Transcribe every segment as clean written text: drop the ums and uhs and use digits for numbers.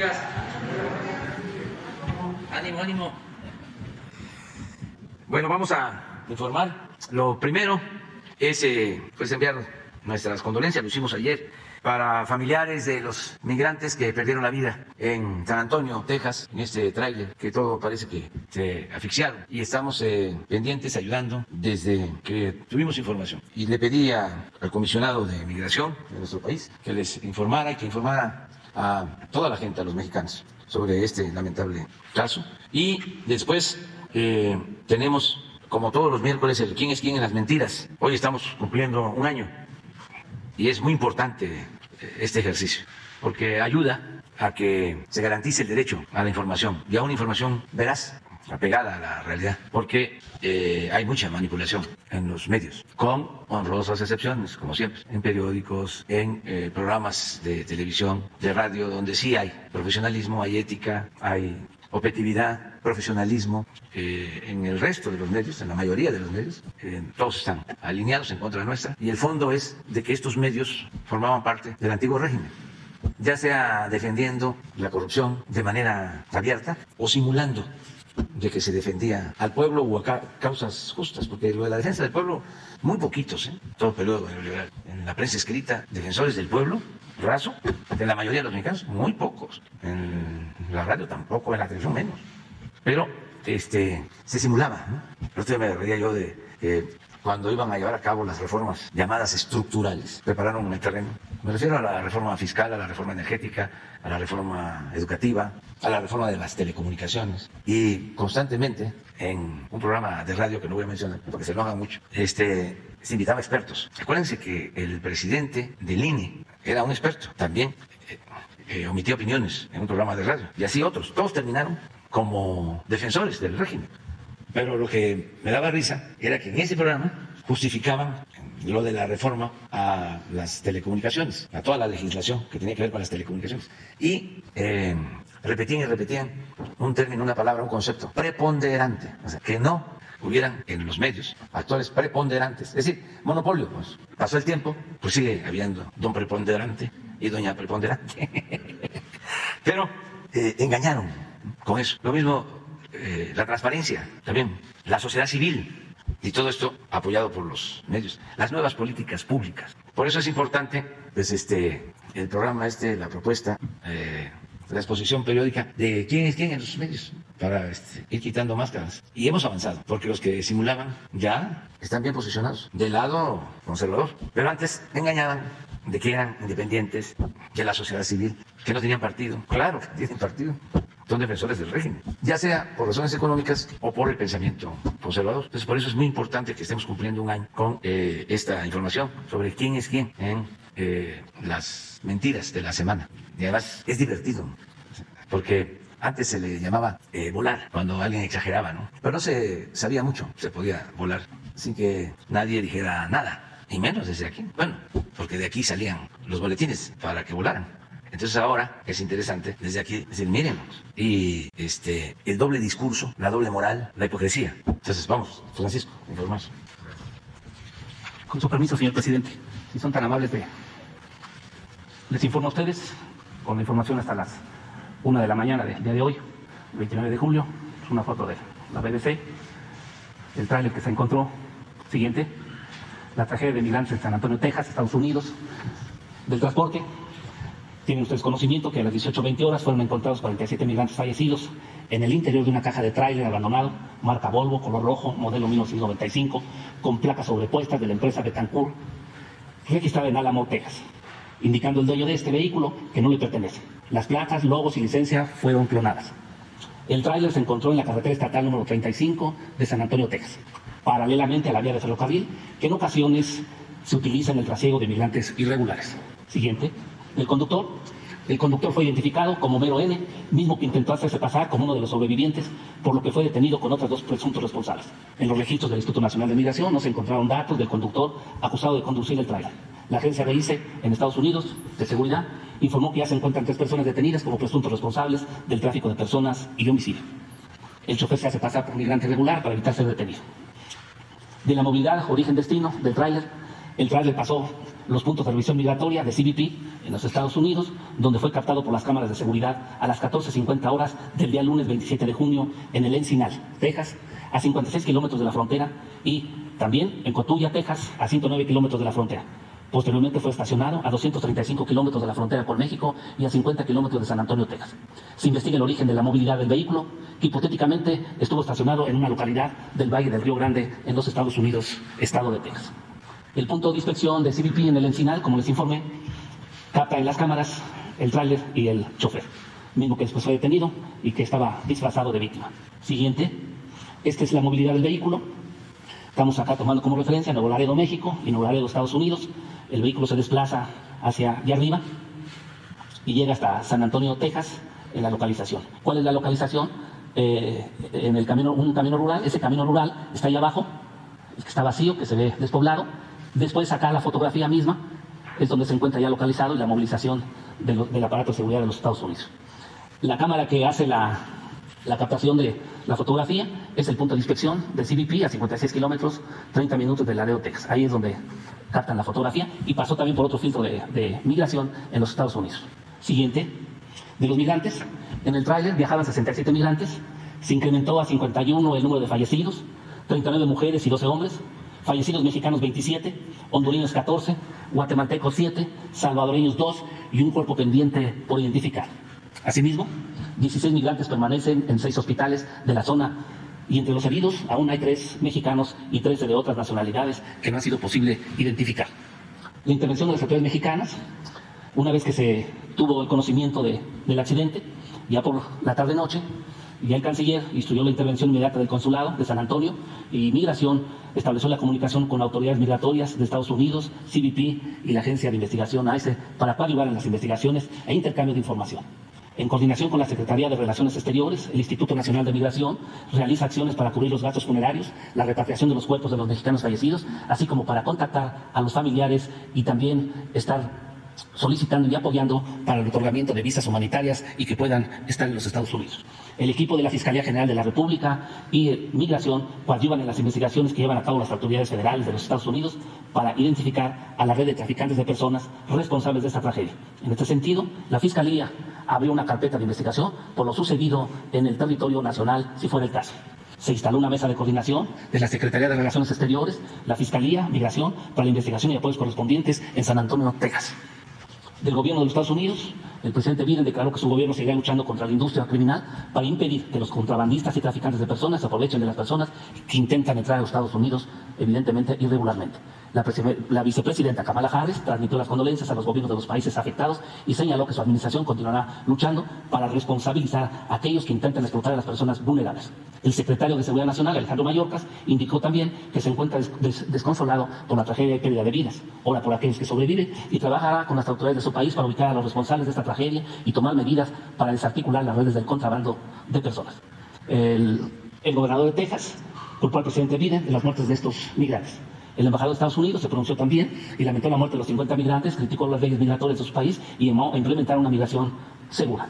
días. Ánimo, ánimo. Bueno, vamos a informar. Lo primero es pues enviar nuestras condolencias, lo hicimos ayer, para familiares de los migrantes que perdieron la vida en San Antonio, Texas, en este tráiler, que todo parece que se asfixiaron. Y estamos pendientes, ayudando desde que tuvimos información. Y le pedí al comisionado de Migración de nuestro país que les informara y que informara a toda la gente, a los mexicanos, sobre este lamentable caso. Y después tenemos, como todos los miércoles, el quién es quién en las mentiras. Hoy estamos cumpliendo un año. Y es muy importante este ejercicio, porque ayuda a que se garantice el derecho a la información y a una información veraz, apegada a la realidad, porque hay mucha manipulación en los medios, con honrosas excepciones, como siempre, en periódicos, en programas de televisión, de radio, donde sí hay profesionalismo, hay ética, hay objetividad, profesionalismo. En el resto de los medios, en la mayoría de los medios, todos están alineados en contra nuestra, y el fondo es de que estos medios formaban parte del antiguo régimen, ya sea defendiendo la corrupción de manera abierta o simulando de que se defendía al pueblo o a causas justas, porque lo de la defensa del pueblo, muy poquitos, todo el periodo neoliberal, en la prensa escrita, defensores del pueblo, raso, de la mayoría de los mexicanos, muy pocos, en la radio tampoco, en la televisión menos, pero se simulaba, ¿no? El otro día me reía yo de cuando iban a llevar a cabo las reformas llamadas estructurales, prepararon el terreno. Me refiero a la reforma fiscal, a la reforma energética, a la reforma educativa, a la reforma de las telecomunicaciones. Y constantemente, en un programa de radio que no voy a mencionar porque se enojan mucho, se invitaba a expertos. Acuérdense que el presidente del INE era un experto también. Omitía opiniones en un programa de radio. Y así otros. Todos terminaron como defensores del régimen. Pero lo que me daba risa era que en ese programa justificaban lo de la reforma a las telecomunicaciones, a toda la legislación que tenía que ver con las telecomunicaciones. Y repetían y repetían un término, una palabra, un concepto preponderante. O sea, que no hubieran en los medios actores preponderantes. Es decir, monopolio. Pues pasó el tiempo, pues sigue habiendo don preponderante y doña preponderante. Pero engañaron con eso. Lo mismo la transparencia, también la sociedad civil, y todo esto apoyado por los medios, las nuevas políticas públicas. Por eso es importante, pues el programa la propuesta, la exposición periódica de quién es quién en los medios, para ir quitando máscaras. Y hemos avanzado, porque los que simulaban ya están bien posicionados, del lado conservador, pero antes engañaban de que eran independientes, que la sociedad civil, que no tenían partido. Claro que tienen partido. Son defensores del régimen, ya sea por razones económicas o por el pensamiento conservador. Entonces, por eso es muy importante que estemos cumpliendo un año con esta información sobre quién es quién en las mentiras de la semana. Y además es divertido, porque antes se le llamaba volar, cuando alguien exageraba, ¿no? Pero no se sabía mucho, se podía volar sin que nadie dijera nada, y menos desde aquí. Bueno, porque de aquí salían los boletines para que volaran. Entonces ahora es interesante desde aquí decir, miren, y el doble discurso, la doble moral, la hipocresía. Entonces vamos, Francisco, informar. Con su permiso, señor presidente, si son tan amables les informo a ustedes con la información hasta las 1 de la mañana del día de hoy, 29 de julio, es una foto de la BBC, el tráiler que se encontró, siguiente, la tragedia de migrantes en San Antonio, Texas, Estados Unidos, del transporte. Tienen ustedes conocimiento que a las 18:20 horas fueron encontrados 47 migrantes fallecidos en el interior de una caja de tráiler abandonado, marca Volvo, color rojo, modelo 1995, con placas sobrepuestas de la empresa Betancourt, registrada en Alamo, Texas, indicando el dueño de este vehículo que no le pertenece. Las placas, logos y licencia fueron clonadas. El tráiler se encontró en la carretera estatal número 35 de San Antonio, Texas, paralelamente a la vía de ferrocarril, que en ocasiones se utiliza en el trasiego de migrantes irregulares. Siguiente. El conductor fue identificado como Mero N, mismo que intentó hacerse pasar como uno de los sobrevivientes, por lo que fue detenido con otros 2 presuntos responsables. En los registros del Instituto Nacional de Migración no se encontraron datos del conductor acusado de conducir el tráiler. La agencia BICE en Estados Unidos de seguridad informó que ya se encuentran 3 personas detenidas como presuntos responsables del tráfico de personas y de homicidio. El chofer se hace pasar por migrante irregular para evitar ser detenido. De la movilidad origen-destino del tráiler, el tráiler pasó los puntos de revisión migratoria de CBP en los Estados Unidos, donde fue captado por las cámaras de seguridad a las 14:50 horas del día lunes 27 de junio en el Encinal, Texas, a 56 kilómetros de la frontera, y también en Cotulla, Texas, a 109 kilómetros de la frontera. Posteriormente fue estacionado a 235 kilómetros de la frontera con México y a 50 kilómetros de San Antonio, Texas. Se investiga el origen de la movilidad del vehículo, que hipotéticamente estuvo estacionado en una localidad del Valle del Río Grande, en los Estados Unidos, estado de Texas. El punto de inspección de CBP en el Encinal, como les informé, capta en las cámaras el tráiler y el chofer, mismo que después fue detenido y que estaba disfrazado de víctima. Siguiente, esta es la movilidad del vehículo. Estamos acá tomando como referencia Nuevo Laredo, México, y Nuevo Laredo, Estados Unidos. El vehículo se desplaza hacia allá arriba y llega hasta San Antonio, Texas, en la localización. ¿Cuál es la localización? En el camino, un camino rural. Ese camino rural está ahí abajo, que está vacío, que se ve despoblado. Después de sacar la fotografía misma, es donde se encuentra ya localizado y la movilización del aparato de seguridad de los Estados Unidos. La cámara que hace la captación de la fotografía es el punto de inspección del CBP a 56 kilómetros, 30 minutos de Laredo, Texas. Ahí es donde captan la fotografía y pasó también por otro filtro de migración en los Estados Unidos. Siguiente, de los migrantes, en el tráiler viajaban 67 migrantes, se incrementó a 51 el número de fallecidos, 39 mujeres y 12 hombres, fallecidos mexicanos 27, hondureños 14, guatemaltecos 7, salvadoreños 2 y un cuerpo pendiente por identificar. Asimismo, 16 migrantes permanecen en 6 hospitales de la zona, y entre los heridos aún hay 3 mexicanos y 13 de otras nacionalidades que no ha sido posible identificar. La intervención de las autoridades mexicanas, una vez que se tuvo el conocimiento del accidente, ya por la tarde-noche, ya el canciller instruyó la intervención inmediata del consulado de San Antonio, y Migración estableció la comunicación con autoridades migratorias de Estados Unidos, CBP y la Agencia de Investigación AICE para ayudar en las investigaciones e intercambio de información. En coordinación con la Secretaría de Relaciones Exteriores, el Instituto Nacional de Migración realiza acciones para cubrir los gastos funerarios, la repatriación de los cuerpos de los mexicanos fallecidos, así como para contactar a los familiares y también estar solicitando y apoyando para el otorgamiento de visas humanitarias y que puedan estar en los Estados Unidos. El equipo de la Fiscalía General de la República y Migración coadyuvan en las investigaciones que llevan a cabo las autoridades federales de los Estados Unidos para identificar a la red de traficantes de personas responsables de esta tragedia. En este sentido, la Fiscalía abrió una carpeta de investigación por lo sucedido en el territorio nacional, si fuera el caso. Se instaló una mesa de coordinación de la Secretaría de Relaciones Exteriores, la Fiscalía, Migración, para la investigación y apoyos correspondientes en San Antonio, Texas. Del gobierno de los Estados Unidos, el presidente Biden declaró que su gobierno seguirá luchando contra la industria criminal para impedir que los contrabandistas y traficantes de personas se aprovechen de las personas que intentan entrar a los Estados Unidos, evidentemente irregularmente. La vicepresidenta Kamala Harris transmitió las condolencias a los gobiernos de los países afectados y señaló que su administración continuará luchando para responsabilizar a aquellos que intentan explotar a las personas vulnerables. El secretario de Seguridad Nacional, Alejandro Mayorkas, indicó también que se encuentra desconsolado por la tragedia y pérdida de vidas, ora por aquellos que sobreviven, y trabajará con las autoridades de su país para ubicar a los responsables de esta tragedia y tomar medidas para desarticular las redes del contrabando de personas. El gobernador de Texas culpó al presidente Biden de las muertes de estos migrantes. El embajador de Estados Unidos se pronunció también y lamentó la muerte de los 50 migrantes, criticó las leyes migratorias de su país y llamó a implementar una migración segura.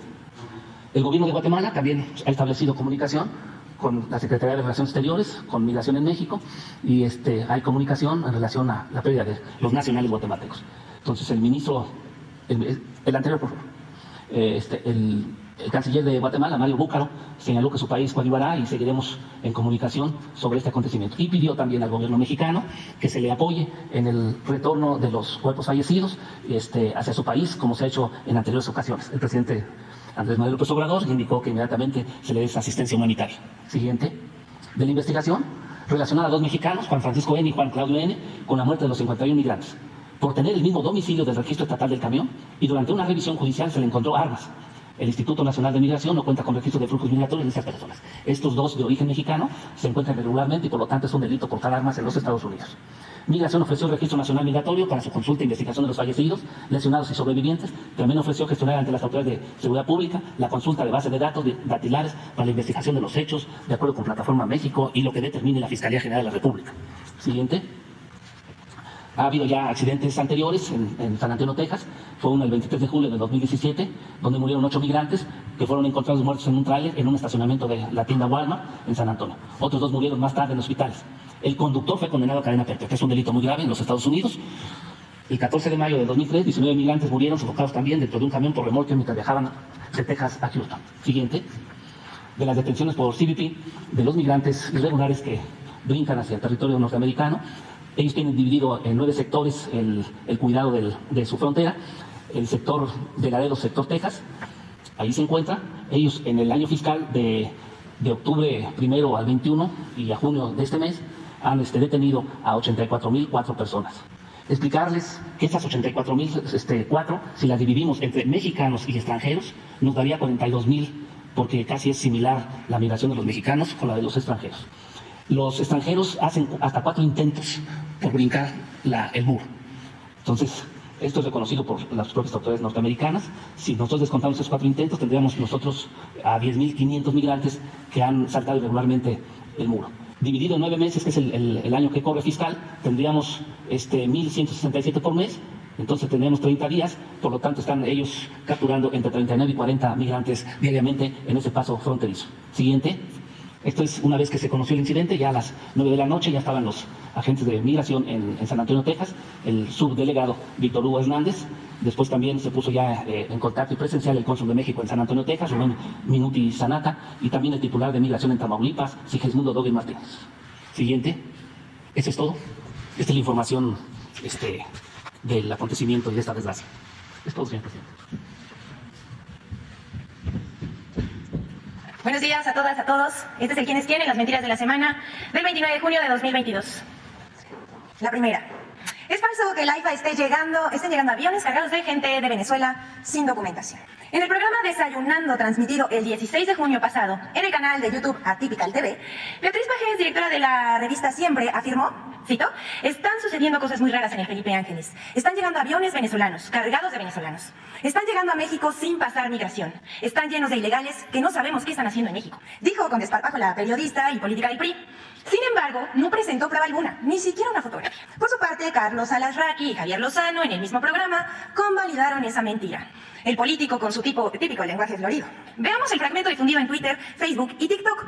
El gobierno de Guatemala también ha establecido comunicación con la Secretaría de Relaciones Exteriores, con Migración en México, y hay comunicación en relación a la pérdida de los nacionales guatemaltecos. Entonces el ministro, el anterior, por favor, el canciller de Guatemala, Mario Búcaro, señaló que su país coadyuvará y seguiremos en comunicación sobre este acontecimiento. Y pidió también al gobierno mexicano que se le apoye en el retorno de los cuerpos fallecidos hacia su país, como se ha hecho en anteriores ocasiones. El presidente Andrés Manuel López Obrador indicó que inmediatamente se le dé asistencia humanitaria. Siguiente, de la investigación relacionada a 2 mexicanos, Juan Francisco N. y Juan Claudio N., con la muerte de los 51 migrantes, por tener el mismo domicilio del registro estatal del camión, y durante una revisión judicial se le encontró armas. El Instituto Nacional de Migración no cuenta con registro de flujos migratorios de esas personas. Estos 2 de origen mexicano se encuentran regularmente y por lo tanto es un delito portar armas en los Estados Unidos. Migración ofreció el Registro Nacional Migratorio para su consulta e investigación de los fallecidos, lesionados y sobrevivientes. También ofreció gestionar ante las autoridades de seguridad pública la consulta de base de datos dactilares para la investigación de los hechos, de acuerdo con Plataforma México y lo que determine la Fiscalía General de la República. Siguiente. Ha habido ya accidentes anteriores en San Antonio, Texas. Fue uno el 23 de julio de 2017, donde murieron 8 migrantes que fueron encontrados muertos en un tráiler en un estacionamiento de la tienda Walmart en San Antonio. Otros 2 murieron más tarde en hospitales. El conductor fue condenado a cadena perpetua. Es un delito muy grave en los Estados Unidos. El 14 de mayo de 2003, 19 migrantes murieron sofocados también dentro de un camión por remolque mientras viajaban de Texas a Houston. Siguiente. De las detenciones por CBP de los migrantes irregulares que brincan hacia el territorio norteamericano. Ellos tienen dividido en 9 sectores el cuidado de su frontera. El sector de Laredo, sector Texas, ahí se encuentra. Ellos en el año fiscal de octubre 1 al 21 y a junio de este mes han detenido a 84.004 personas. Explicarles que estas 84.004, si las dividimos entre mexicanos y extranjeros, nos daría 42.000, porque casi es similar la migración de los mexicanos con la de los extranjeros. Los extranjeros hacen hasta 4 intentos por brincar el muro. Entonces, esto es reconocido por las propias autoridades norteamericanas. Si nosotros descontamos esos 4 intentos, tendríamos nosotros a 10.500 migrantes que han saltado irregularmente el muro. Dividido en 9 meses, que es el año que corre fiscal, tendríamos 1.167 por mes. Entonces tendríamos 30 días, por lo tanto están ellos capturando entre 39 y 40 migrantes diariamente en ese paso fronterizo. Siguiente. Esto es una vez que se conoció el incidente, ya a las 9 de la noche ya estaban los agentes de migración en San Antonio, Texas, el subdelegado Víctor Hugo Hernández. Después también se puso ya en contacto y presencial el cónsul de México en San Antonio, Texas, Rubén Minuti Sanata, y también el titular de migración en Tamaulipas, Sigismundo Dogue Martínez. Siguiente. Eso es todo. Esta es la información del acontecimiento y de esta desgracia. Es todo, señor presidente. Buenos días a todas, a todos. Este es el Quién es Quién en las mentiras de la semana del 29 de junio de 2022. La primera. Es falso que el AIFA estén llegando aviones cargados de gente de Venezuela sin documentación. En el programa Desayunando, transmitido el 16 de junio pasado en el canal de YouTube Atypical TV, Beatriz Pajes, directora de la revista Siempre, afirmó, cito, están sucediendo cosas muy raras en el Felipe Ángeles. Están llegando aviones venezolanos, cargados de venezolanos. Están llegando a México sin pasar migración. Están llenos de ilegales que no sabemos qué están haciendo en México. Dijo con desparpajo la periodista y política del PRI. Sin embargo, no presentó prueba alguna, ni siquiera una fotografía. Por su parte, Carlos Alasraqui y Javier Lozano, en el mismo programa, convalidaron esa mentira. El político con su típico lenguaje florido. Veamos el fragmento difundido en Twitter, Facebook y TikTok.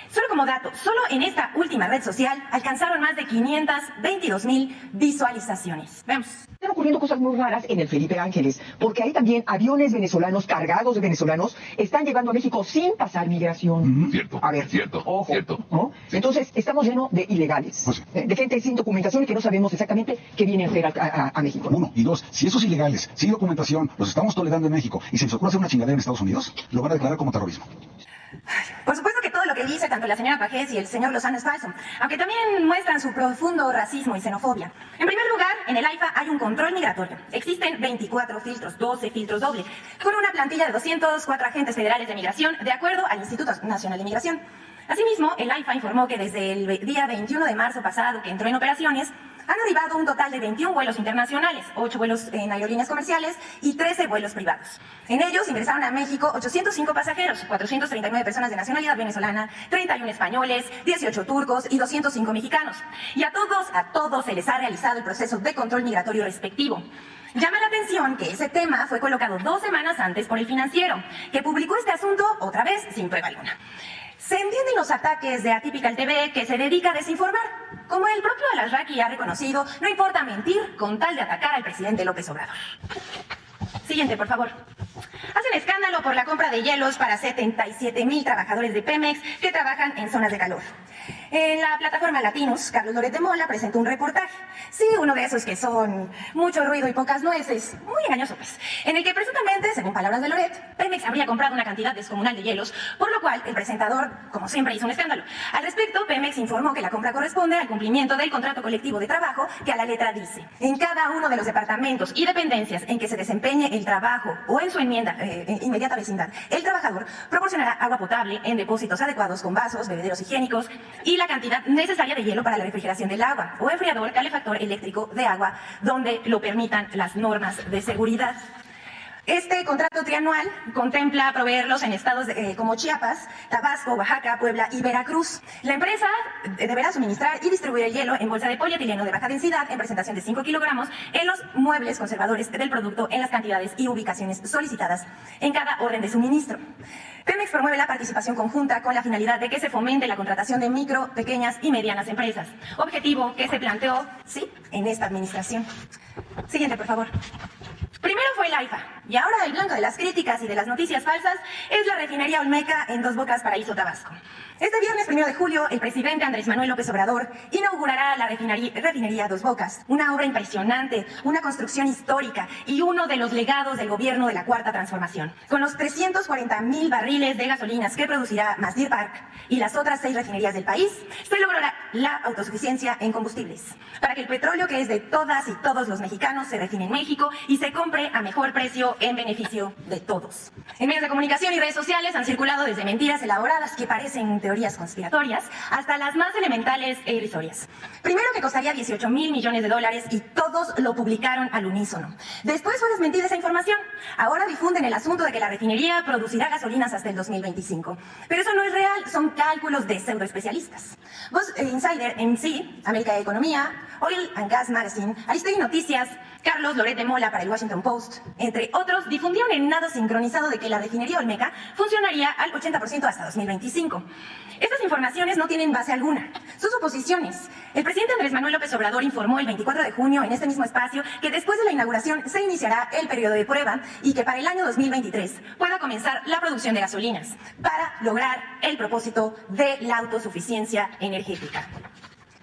Solo como dato, solo en esta última red social alcanzaron más de 522,000 visualizaciones. Veamos. Están ocurriendo cosas muy raras en el Felipe Ángeles, porque ahí también aviones venezolanos cargados de venezolanos están llegando a México sin pasar migración. Cierto. A ver, cierto. Ojo. Cierto. ¿No? Entonces, estamos llenos de ilegales, Pues sí. de gente sin documentación y que no sabemos exactamente qué viene a hacer a México. ¿No? 1. Y 2, si esos ilegales, sin documentación, los estamos tolerando en México y se les ocurre hacer una chingadera en Estados Unidos, lo van a declarar como terrorismo. Por supuesto que todo lo que dice tanto la señora Pajes y el señor Lozano es falso, aunque también muestran su profundo racismo y xenofobia. En primer lugar, en el AIFA hay un control migratorio. Existen 24 filtros, 12 filtros doble, con una plantilla de 204 agentes federales de migración, de acuerdo al Instituto Nacional de Migración. Asimismo, el AIFA informó que desde el día 21 de marzo pasado, que entró en operaciones, han arribado un total de 21 vuelos internacionales, 8 vuelos en aerolíneas comerciales y 13 vuelos privados. En ellos ingresaron a México 805 pasajeros, 439 personas de nacionalidad venezolana, 31 españoles, 18 turcos y 205 mexicanos. Y a todos se les ha realizado el proceso de control migratorio respectivo. Llama la atención que ese tema fue colocado 2 semanas antes por El Financiero, que publicó este asunto otra vez sin prueba alguna. Se entienden los ataques de Atypical TV, que se dedica a desinformar. Como el propio Alasraqui ha reconocido, no importa mentir con tal de atacar al presidente López Obrador. Siguiente, por favor. Hacen escándalo por la compra de hielos para 77,000 trabajadores de Pemex que trabajan en zonas de calor. En la plataforma Latinos, Carlos Loret de Mola presentó un reportaje. Sí, uno de esos que son mucho ruido y pocas nueces, muy engañoso pues, en el que presuntamente, según palabras de Loret, Pemex habría comprado una cantidad descomunal de hielos, por lo cual el presentador, como siempre, hizo un escándalo. Al respecto, Pemex informó que la compra corresponde al cumplimiento del contrato colectivo de trabajo que a la letra dice: en cada uno de los departamentos y dependencias en que se desempeñe el trabajo o en su inmediata vecindad, el trabajador proporcionará agua potable en depósitos adecuados con vasos, bebederos higiénicos y la cantidad necesaria de hielo para la refrigeración del agua o enfriador, calefactor eléctrico de agua donde lo permitan las normas de seguridad. Este contrato trianual contempla proveerlos en estados como Chiapas, Tabasco, Oaxaca, Puebla y Veracruz. La empresa deberá suministrar y distribuir el hielo en bolsa de polietileno de baja densidad en presentación de 5 kilogramos en los muebles conservadores del producto en las cantidades y ubicaciones solicitadas en cada orden de suministro. Pemex promueve la participación conjunta con la finalidad de que se fomente la contratación de micro, pequeñas y medianas empresas. Objetivo que se planteó, sí, en esta administración. Siguiente, por favor. Primero fue el AIFA, y ahora el blanco de las críticas y de las noticias falsas es la refinería Olmeca en Dos Bocas, Paraíso, Tabasco. Este viernes 1 de julio, el presidente Andrés Manuel López Obrador inaugurará la refinería Dos Bocas, una obra impresionante, una construcción histórica y uno de los legados del gobierno de la Cuarta Transformación. Con los 340,000 barriles de gasolinas que producirá Masdir Park y las otras 6 refinerías del país, se logrará la autosuficiencia en combustibles, para que el petróleo que es de todas y todos los mexicanos se refine en México y se compre a mejor precio en beneficio de todos. En medios de comunicación y redes sociales han circulado desde mentiras elaboradas que parecen teorías conspiratorias hasta las más elementales e irrisorias. Primero, que costaría 18,000 millones de dólares y todos lo publicaron al unísono. Después fue desmentida esa información. Ahora difunden el asunto de que la refinería producirá gasolinas hasta el 2025. Pero eso no es real, son cálculos de pseudoespecialistas. Voz Insider, MC, América de Economía, Oil and Gas Magazine, Aristegui Noticias, Carlos Loret de Mola para el Washington Post, entre otros, difundieron el nado sincronizado de que la refinería Olmeca funcionaría al 80% hasta 2025. Estas informaciones no tienen base alguna, son suposiciones. El presidente Andrés Manuel López Obrador informó el 24 de junio en este mismo espacio que después de la inauguración se iniciará el periodo de prueba y que para el año 2023 pueda comenzar la producción de gasolinas para lograr el propósito de la autosuficiencia energética.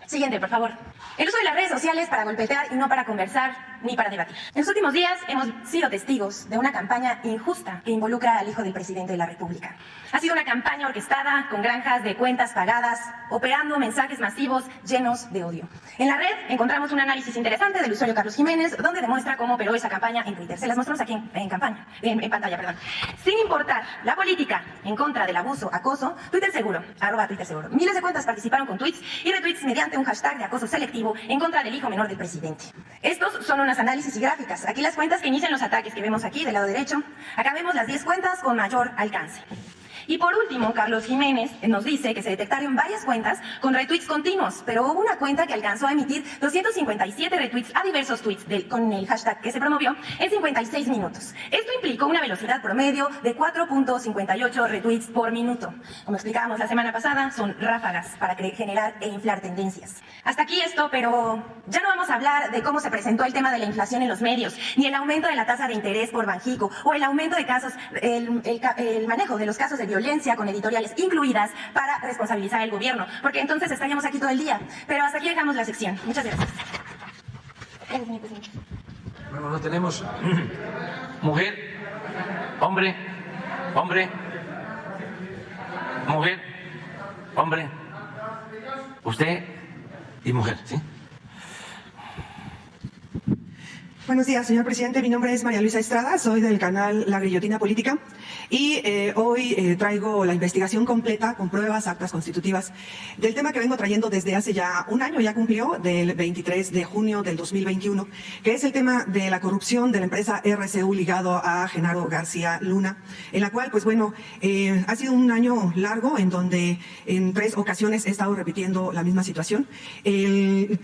Siguiente, por favor. El uso de las redes sociales para golpetear y no para conversar ni para debatir. En los últimos días hemos sido testigos de una campaña injusta que involucra al hijo del presidente de la República. Ha sido una campaña orquestada con granjas de cuentas pagadas, operando mensajes masivos llenos de odio. En la red encontramos un análisis interesante del usuario Carlos Jiménez, donde demuestra cómo operó esa campaña en Twitter. Se las mostramos aquí en pantalla. Sin importar la política en contra del abuso, acoso, Twitter seguro, @Twitter seguro. Miles de cuentas participaron con tweets y retweets mediante un hashtag de acoso selectivo en contra del hijo menor del presidente. Estos son unos análisis y gráficas. Aquí las cuentas que inician los ataques que vemos aquí del lado derecho. Acá vemos las 10 cuentas con mayor alcance. Y por último, Carlos Jiménez nos dice que se detectaron varias cuentas con retweets continuos, pero hubo una cuenta que alcanzó a emitir 257 retweets a diversos tweets con el hashtag que se promovió en 56 minutos. Esto implicó una velocidad promedio de 4.58 retweets por minuto. Como explicábamos la semana pasada, son ráfagas para generar e inflar tendencias. Hasta aquí esto, pero ya no vamos a hablar de cómo se presentó el tema de la inflación en los medios, ni el aumento de la tasa de interés por Banjico, o el aumento de casos, el manejo de los casos de violencia con editoriales incluidas para responsabilizar al gobierno, porque entonces estaríamos aquí todo el día. Pero hasta aquí dejamos la sección. Muchas gracias. Gracias, señor presidente. Bueno, no tenemos mujer, hombre, mujer, hombre, usted y mujer, ¿sí? Buenos días, señor presidente. Mi nombre es María Luisa Estrada, soy del canal La Guillotina Política y hoy traigo la investigación completa con pruebas, actas constitutivas del tema que vengo trayendo desde hace ya un año, ya cumplió, del 23 de junio del 2021, que es el tema de la corrupción de la empresa RCU ligado a Genaro García Luna, en la cual, pues bueno, ha sido un año largo en donde en 3 ocasiones he estado repitiendo la misma situación.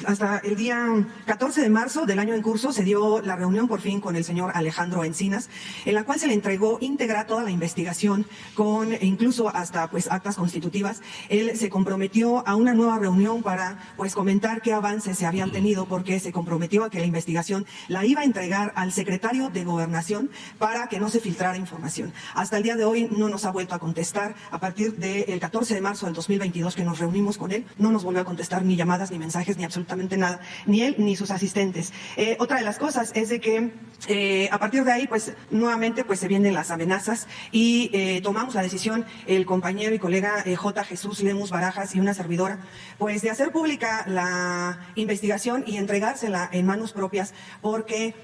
Hasta el día 14 de marzo del año en curso se dio la reunión por fin con el señor Alejandro Encinas, en la cual se le entregó íntegra toda la investigación con incluso hasta pues actas constitutivas. Él se comprometió a una nueva reunión para pues comentar qué avances se habían tenido, porque se comprometió a que la investigación la iba a entregar al secretario de Gobernación para que no se filtrara información. Hasta el día de hoy no nos ha vuelto a contestar. A partir del 14 de marzo del 2022 que nos reunimos con él, no nos volvió a contestar ni llamadas, ni mensajes, ni absolutamente nada, ni él ni sus asistentes. Otra de las cosas es de que a partir de ahí, pues nuevamente pues se vienen las amenazas y tomamos la decisión, el compañero y colega J. Jesús Lemus Barajas y una servidora, pues de hacer pública la investigación y entregársela en manos propias, porque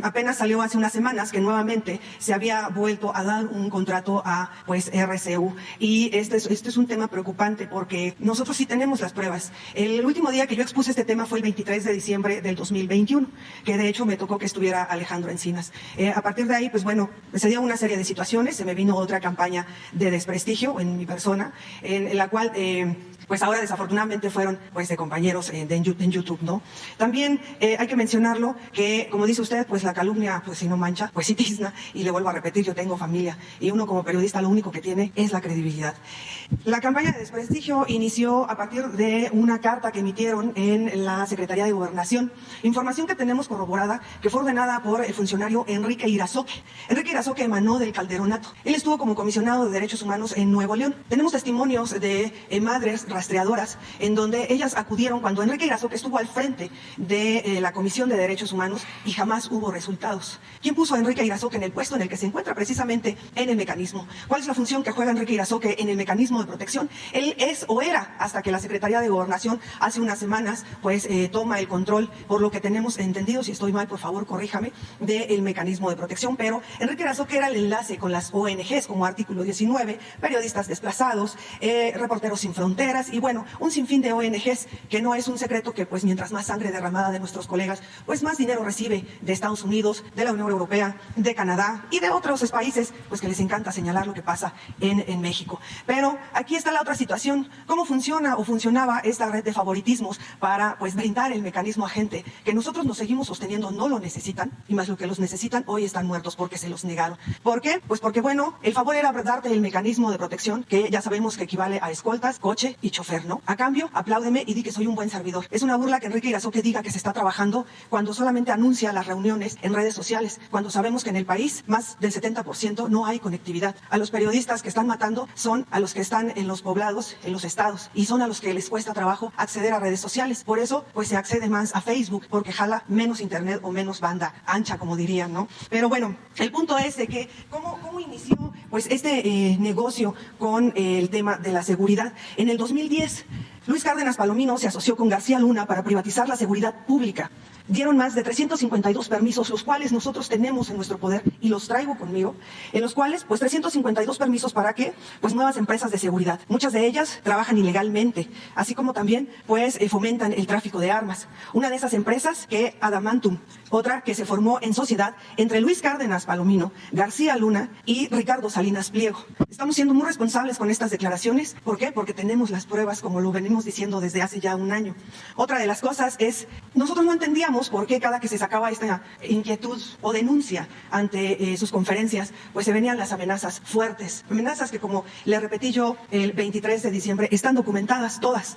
apenas salió hace unas semanas que nuevamente se había vuelto a dar un contrato a pues RCU, y este es un tema preocupante porque nosotros sí tenemos las pruebas. El último día que yo expuse este tema fue el 23 de diciembre del 2021, que de hecho me tocó que estuviera Alejandro Encinas. A partir de ahí, pues bueno, se dio una serie de situaciones, se me vino otra campaña de desprestigio en mi persona, en la cual pues ahora desafortunadamente fueron pues de compañeros en YouTube, ¿no? También hay que mencionarlo que, como dice usted, pues la calumnia, pues si no mancha, pues sí tizna, y le vuelvo a repetir, yo tengo familia, y uno como periodista lo único que tiene es la credibilidad. La campaña de desprestigio inició a partir de una carta que emitieron en la Secretaría de Gobernación, información que tenemos corroborada, que fue ordenada por el funcionario Enrique Irazoque. Enrique Irazoque emanó del Calderonato. Él estuvo como comisionado de Derechos Humanos en Nuevo León. Tenemos testimonios de madres rastreadoras en donde ellas acudieron cuando Enrique Irazoque estuvo al frente de la Comisión de Derechos Humanos y jamás hubo resultados. ¿Quién puso a Enrique Irazoque en el puesto en el que se encuentra precisamente en el mecanismo? ¿Cuál es la función que juega Enrique Irazoque en el mecanismo de protección? Él es o era, hasta que la Secretaría de Gobernación hace unas semanas pues toma el control, por lo que tenemos entendido, si estoy mal por favor corríjame, del mecanismo de protección, pero Enrique Irazoque era el enlace con las ONGs como Artículo 19, Periodistas Desplazados, Reporteros Sin Fronteras y bueno, un sinfín de ONGs que no es un secreto que pues mientras más sangre derramada de nuestros colegas, pues más dinero recibe de Estados Unidos, de la Unión Europea, de Canadá y de otros países pues que les encanta señalar lo que pasa en México. Pero aquí está la otra situación, cómo funciona o funcionaba esta red de favoritismos para pues brindar el mecanismo a gente que nosotros nos seguimos sosteniendo no lo necesitan y más lo que los necesitan hoy están muertos porque se los negaron. ¿Por qué? Pues porque bueno, el favor era darte el mecanismo de protección que ya sabemos que equivale a escoltas, coche y chofer, ¿no? A cambio, apláudeme y di que soy un buen servidor. Es una burla que Enrique Irazoque diga que se está trabajando cuando solamente anuncia las reuniones en redes sociales, cuando sabemos que en el país más del 70% no hay conectividad. A los periodistas que están matando son a los que están en los poblados, en los estados, y son a los que les cuesta trabajo acceder a redes sociales. Por eso, pues se accede más a Facebook, porque jala menos internet o menos banda ancha, como dirían, ¿no? Pero bueno, el punto es de que ¿cómo inició pues este negocio con el tema de la seguridad? En el 2010, Luis Cárdenas Palomino se asoció con García Luna para privatizar la seguridad pública. Dieron más de 352 permisos, los cuales nosotros tenemos en nuestro poder y los traigo conmigo, en los cuales, pues 352 permisos para que, pues nuevas empresas de seguridad. Muchas de ellas trabajan ilegalmente, así como también, pues fomentan el tráfico de armas. Una de esas empresas que Adamantum, otra que se formó en sociedad entre Luis Cárdenas Palomino, García Luna y Ricardo Salinas Pliego. Estamos siendo muy responsables con estas declaraciones. ¿Por qué? Porque tenemos las pruebas, como lo venimos diciendo desde hace ya un año. Otra de las cosas es, nosotros no entendíamos por qué cada que se sacaba esta inquietud o denuncia ante sus conferencias, pues se venían las amenazas fuertes. Amenazas que, como le repetí yo el 23 de diciembre, están documentadas todas.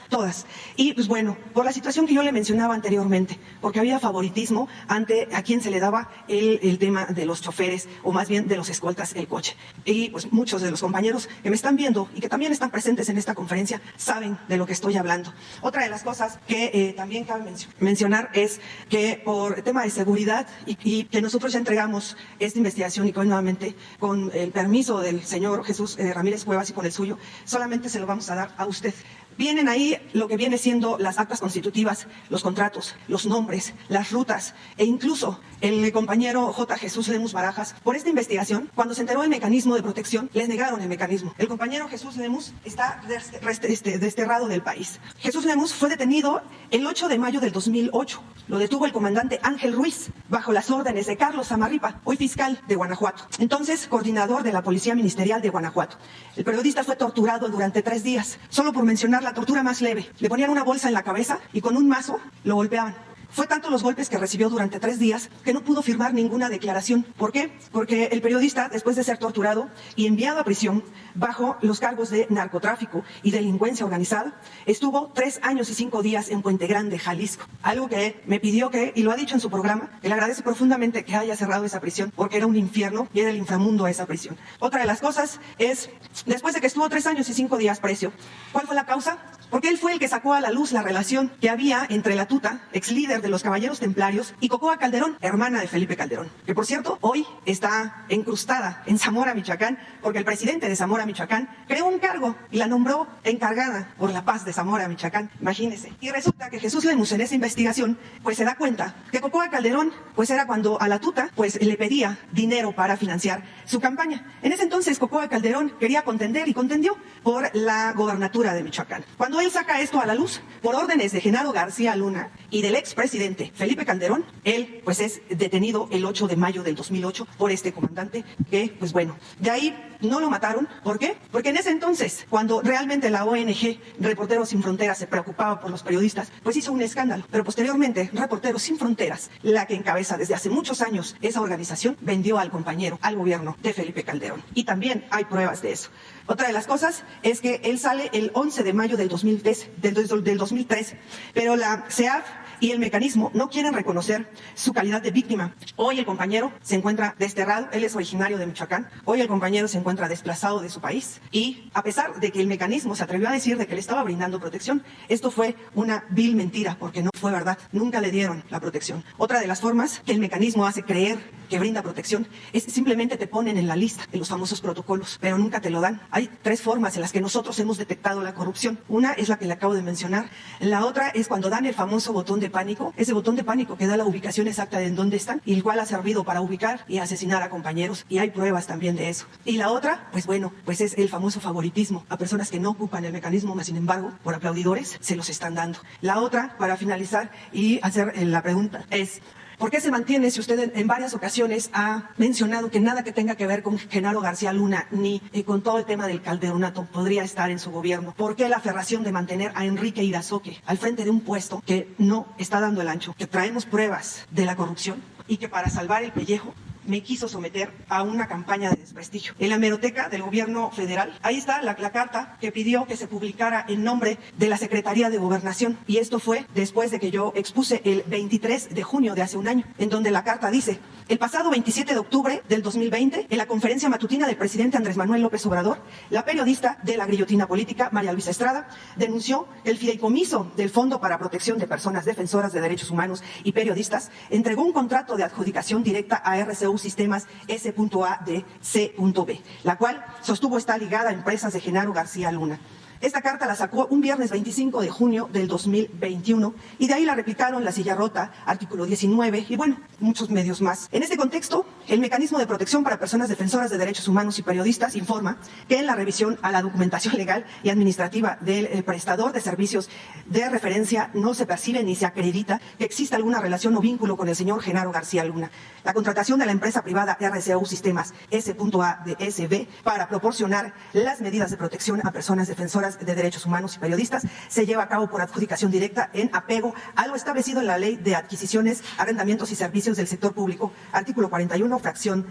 Y pues bueno, por la situación que yo le mencionaba anteriormente, porque había favoritismo ante a quien se le daba el tema de los choferes, o más bien de los escoltas, el coche. Y pues muchos de los compañeros que me están viendo y que también están presentes en esta conferencia saben de lo que estoy hablando. Otra de las cosas que también cabe mencionar es que por tema de seguridad y que nosotros ya entregamos esta investigación y que hoy nuevamente con el permiso del señor Jesús Ramírez Cuevas y con el suyo, solamente se lo vamos a dar a usted. Vienen ahí lo que viene siendo las actas constitutivas, los contratos, los nombres, las rutas e incluso el compañero J. Jesús Lemus Barajas. Por esta investigación, cuando se enteró del mecanismo de protección, les negaron el mecanismo. El compañero Jesús Lemus está desterrado del país. Jesús Lemus fue detenido el 8 de mayo del 2008. Lo detuvo el comandante Ángel Ruiz, bajo las órdenes de Carlos Zamarripa, hoy fiscal de Guanajuato, entonces coordinador de la Policía Ministerial de Guanajuato. El periodista fue torturado durante 3 días, solo por mencionar la tortura más leve. Le ponían una bolsa en la cabeza y con un mazo lo golpeaban. Fue tanto los golpes que recibió durante 3 días que no pudo firmar ninguna declaración. ¿Por qué? Porque el periodista, después de ser torturado y enviado a prisión bajo los cargos de narcotráfico y delincuencia organizada, estuvo 3 años y 5 días en Puente Grande, Jalisco. Algo que me pidió y lo ha dicho en su programa, que le agradece profundamente que haya cerrado esa prisión, porque era un infierno y era el inframundo esa prisión. Otra de las cosas es, después de que estuvo 3 años y 5 días preso, ¿cuál fue la causa? Porque él fue el que sacó a la luz la relación que había entre la tuta, ex líder de los Caballeros Templarios, y Cocoa Calderón, hermana de Felipe Calderón, que por cierto hoy está encrustada en Zamora, Michoacán, porque el presidente de Zamora, Michoacán, creó un cargo y la nombró encargada por la paz de Zamora, Michoacán. Imagínense. Y resulta que Jesús Lemus en esa investigación pues se da cuenta que Cocoa Calderón pues era cuando a la tuta pues le pedía dinero para financiar su campaña. En ese entonces Cocoa Calderón quería contender y contendió por la gobernatura de Michoacán. Cuando él saca esto a la luz, por órdenes de Genaro García Luna y del expresidente Felipe Calderón, él pues es detenido el 8 de mayo del 2008 por este comandante que, pues bueno, de ahí no lo mataron. ¿Por qué? Porque en ese entonces, cuando realmente la ONG Reporteros Sin Fronteras se preocupaba por los periodistas, pues hizo un escándalo. Pero posteriormente, Reporteros Sin Fronteras, la que encabeza desde hace muchos años esa organización, vendió al compañero, al gobierno de Felipe Calderón. Y también hay pruebas de eso. Otra de las cosas es que él sale el 11 de mayo del 2003, pero la CEAF y el mecanismo no quieren reconocer su calidad de víctima. Hoy el compañero se encuentra desterrado, él es originario de Michoacán, hoy el compañero se encuentra desplazado de su país y a pesar de que el mecanismo se atrevió a decir de que le estaba brindando protección, esto fue una vil mentira porque no fue verdad, nunca le dieron la protección. Otra de las formas que el mecanismo hace creer que brinda protección es simplemente te ponen en la lista de los famosos protocolos, pero nunca te lo dan. Hay 3 formas en las que nosotros hemos detectado la corrupción. Una es la que le acabo de mencionar, la otra es cuando dan el famoso botón de pánico, ese botón de pánico que da la ubicación exacta de en dónde están y el cual ha servido para ubicar y asesinar a compañeros y hay pruebas también de eso. Y la otra, pues bueno, pues es el famoso favoritismo a personas que no ocupan el mecanismo, mas sin embargo, por aplaudidores se los están dando. La otra, para finalizar y hacer la pregunta, es ¿por qué se mantiene, si usted en varias ocasiones ha mencionado que nada que tenga que ver con Genaro García Luna ni con todo el tema del calderonato podría estar en su gobierno? ¿Por qué la aferración de mantener a Enrique Irazoque al frente de un puesto que no está dando el ancho, que traemos pruebas de la corrupción y que para salvar el pellejo me quiso someter a una campaña de desprestigio? En la hemeroteca del gobierno federal, ahí está la carta que pidió que se publicara en nombre de la Secretaría de Gobernación. Y esto fue después de que yo expuse el 23 de junio de hace un año, en donde la carta dice: el pasado 27 de octubre del 2020, en la conferencia matutina del presidente Andrés Manuel López Obrador, la periodista de la Grillotina Política, María Luisa Estrada, denunció el fideicomiso del Fondo para Protección de Personas Defensoras de Derechos Humanos y Periodistas, entregó un contrato de adjudicación directa a RCU Sistemas S.A de C.B, la cual sostuvo está ligada a empresas de Genaro García Luna. Esta carta la sacó un viernes 25 de junio del 2021 y de ahí la replicaron La Silla Rota, Artículo 19 y bueno, muchos medios más. En este contexto, el Mecanismo de Protección para Personas Defensoras de Derechos Humanos y Periodistas informa que en la revisión a la documentación legal y administrativa del prestador de servicios de referencia no se percibe ni se acredita que exista alguna relación o vínculo con el señor Genaro García Luna. La contratación de la empresa privada RCU Sistemas S.A de SB para proporcionar las medidas de protección a personas defensoras de derechos humanos y periodistas se lleva a cabo por adjudicación directa en apego a lo establecido en la Ley de Adquisiciones, Arrendamientos y Servicios del Sector Público, artículo 41, fracción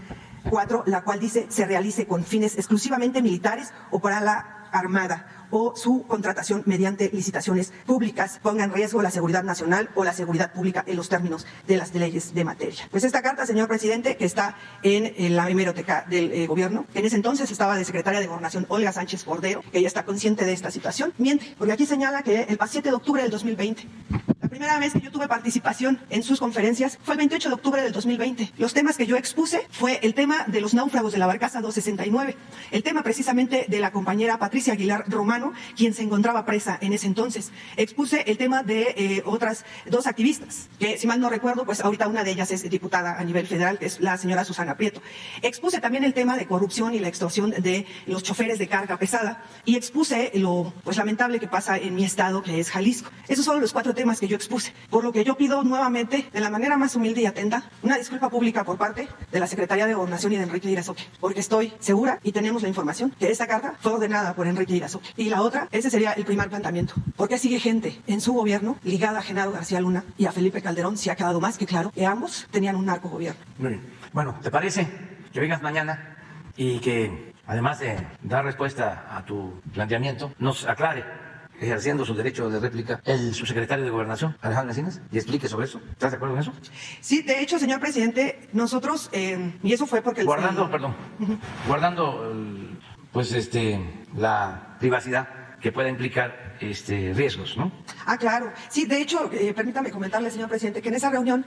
4, la cual dice se realice con fines exclusivamente militares o para la Armada o su contratación mediante licitaciones públicas ponga en riesgo la seguridad nacional o la seguridad pública en los términos de las leyes de materia. Pues esta carta, señor presidente, que está en la hemeroteca del gobierno, en ese entonces estaba de secretaria de Gobernación Olga Sánchez Cordero, que ya está consciente de esta situación, miente, porque aquí señala que el 7 de octubre del 2020, la primera vez que yo tuve participación en sus conferencias fue el 28 de octubre del 2020. Los temas que yo expuse fue el tema de los náufragos de la barcaza 269, el tema precisamente de la compañera Patricia Aguilar Romano, quien se encontraba presa en ese entonces. Expuse el tema de otras 2 activistas, que si mal no recuerdo, pues ahorita una de ellas es diputada a nivel federal, que es la señora Susana Prieto. Expuse también el tema de corrupción y la extorsión de los choferes de carga pesada y expuse lo pues lamentable que pasa en mi estado, que es Jalisco. Esos son los 4 temas que yo expuse, por lo que yo pido nuevamente, de la manera más humilde y atenta, una disculpa pública por parte de la Secretaría de Gobernación y de Enrique Irazoque, porque estoy segura y tenemos la información que esta carta fue ordenada por Enrique Irazoque. Y la otra, ese sería el primer planteamiento. ¿Por qué sigue gente en su gobierno ligada a Genaro García Luna y a Felipe Calderón si ha quedado más que claro que ambos tenían un narcogobierno? Muy bien. Bueno, ¿te parece que vengas mañana y que, además de dar respuesta a tu planteamiento, nos aclare, ejerciendo su derecho de réplica, el subsecretario de Gobernación, Alejandro Encinas, y explique sobre eso? ¿Estás de acuerdo con eso? Sí, de hecho, señor presidente, nosotros, y eso fue porque... Guardando la privacidad que pueda implicar riesgos, ¿no? Ah, claro. Sí, de hecho, permítame comentarle, señor presidente, que en esa reunión,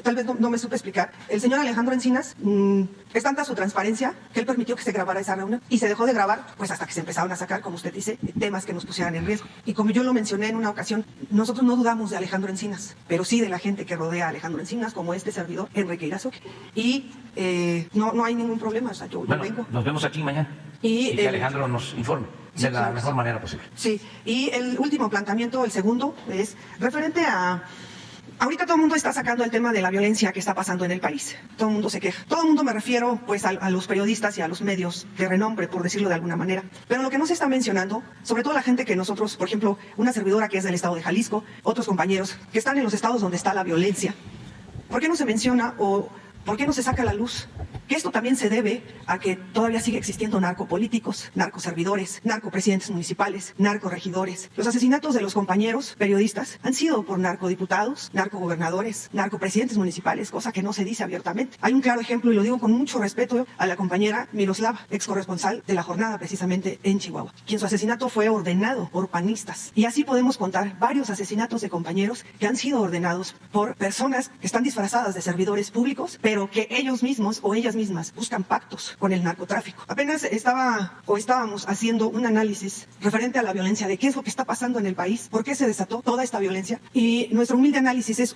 tal vez no me supe explicar, el señor Alejandro Encinas, es tanta su transparencia que él permitió que se grabara esa reunión y se dejó de grabar, pues hasta que se empezaron a sacar, como usted dice, temas que nos pusieran en riesgo. Y como yo lo mencioné en una ocasión, nosotros no dudamos de Alejandro Encinas, pero sí de la gente que rodea a Alejandro Encinas, como este servidor, Enrique Irazoque. Y no hay ningún problema, o sea, yo vengo. Nos vemos aquí mañana y que Alejandro nos informe. de la mejor manera posible. Sí, y el último planteamiento, el segundo, es referente a... Ahorita todo el mundo está sacando el tema de la violencia que está pasando en el país. Todo el mundo se queja. Todo el mundo me refiero pues a los periodistas y a los medios de renombre, por decirlo de alguna manera. Pero lo que no se está mencionando, sobre todo la gente que nosotros, por ejemplo, una servidora que es del estado de Jalisco, otros compañeros que están en los estados donde está la violencia, ¿por qué no se menciona o por qué no se saca a la luz que esto también se debe a que todavía sigue existiendo narcopolíticos, narcoservidores, narcopresidentes municipales, narcoregidores? Los asesinatos de los compañeros periodistas han sido por narcodiputados, narcogobernadores, narcopresidentes municipales, cosa que no se dice abiertamente. Hay un claro ejemplo, y lo digo con mucho respeto a la compañera Miroslava, ex corresponsal de La Jornada precisamente en Chihuahua, quien su asesinato fue ordenado por panistas. Y así podemos contar varios asesinatos de compañeros que han sido ordenados por personas que están disfrazadas de servidores públicos, pero que ellos mismos o ellas mismas buscan pactos con el narcotráfico. Apenas estábamos haciendo un análisis referente a la violencia, de qué es lo que está pasando en el país, por qué se desató toda esta violencia, y nuestro humilde análisis es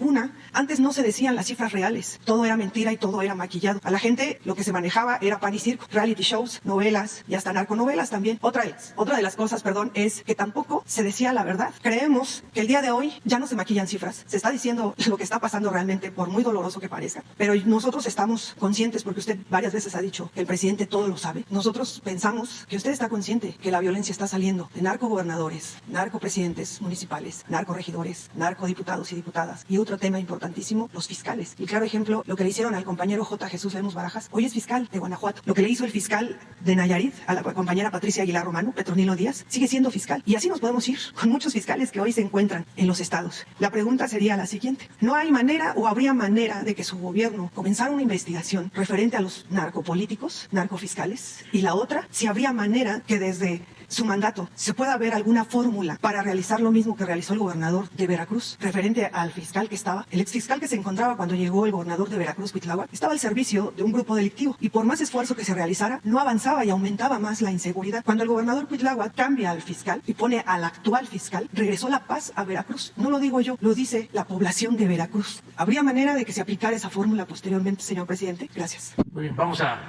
antes no se decían las cifras reales, todo era mentira y todo era maquillado. A la gente lo que se manejaba era pan y circo, reality shows, novelas y hasta narconovelas también. Otra de las cosas, es que tampoco se decía la verdad. Creemos que el día de hoy ya no se maquillan cifras, se está diciendo lo que está pasando realmente, por muy doloroso que parezca, pero nosotros estamos conscientes, porque usted varias veces ha dicho que el presidente todo lo sabe. Nosotros pensamos que usted está consciente que la violencia está saliendo de narcogobernadores, narcopresidentes municipales, narcoregidores, narcodiputados y diputadas. Y otro tema importantísimo, los fiscales. Y claro ejemplo, lo que le hicieron al compañero J. Jesús Lemus Barajas, hoy es fiscal de Guanajuato. Lo que le hizo el fiscal de Nayarit a la compañera Patricia Aguilar Romano, Petronilo Díaz, sigue siendo fiscal. Y así nos podemos ir con muchos fiscales que hoy se encuentran en los estados. La pregunta sería la siguiente: ¿no hay manera o habría manera de que su gobierno comenzara una investigación referente a los narcopolíticos, narcofiscales? Y la otra, si habría manera que desde su mandato se pueda ver alguna fórmula para realizar lo mismo que realizó el gobernador de Veracruz, referente al fiscal que estaba, el exfiscal que se encontraba cuando llegó el gobernador de Veracruz, Cuitláhuac, estaba al servicio de un grupo delictivo, y por más esfuerzo que se realizara, no avanzaba y aumentaba más la inseguridad. Cuando el gobernador Cuitláhuac cambia al fiscal y pone al actual fiscal, regresó la paz a Veracruz. No lo digo yo, lo dice la población de Veracruz. ¿Habría manera de que se aplicara esa fórmula posteriormente, señor presidente? Gracias. Muy bien, vamos a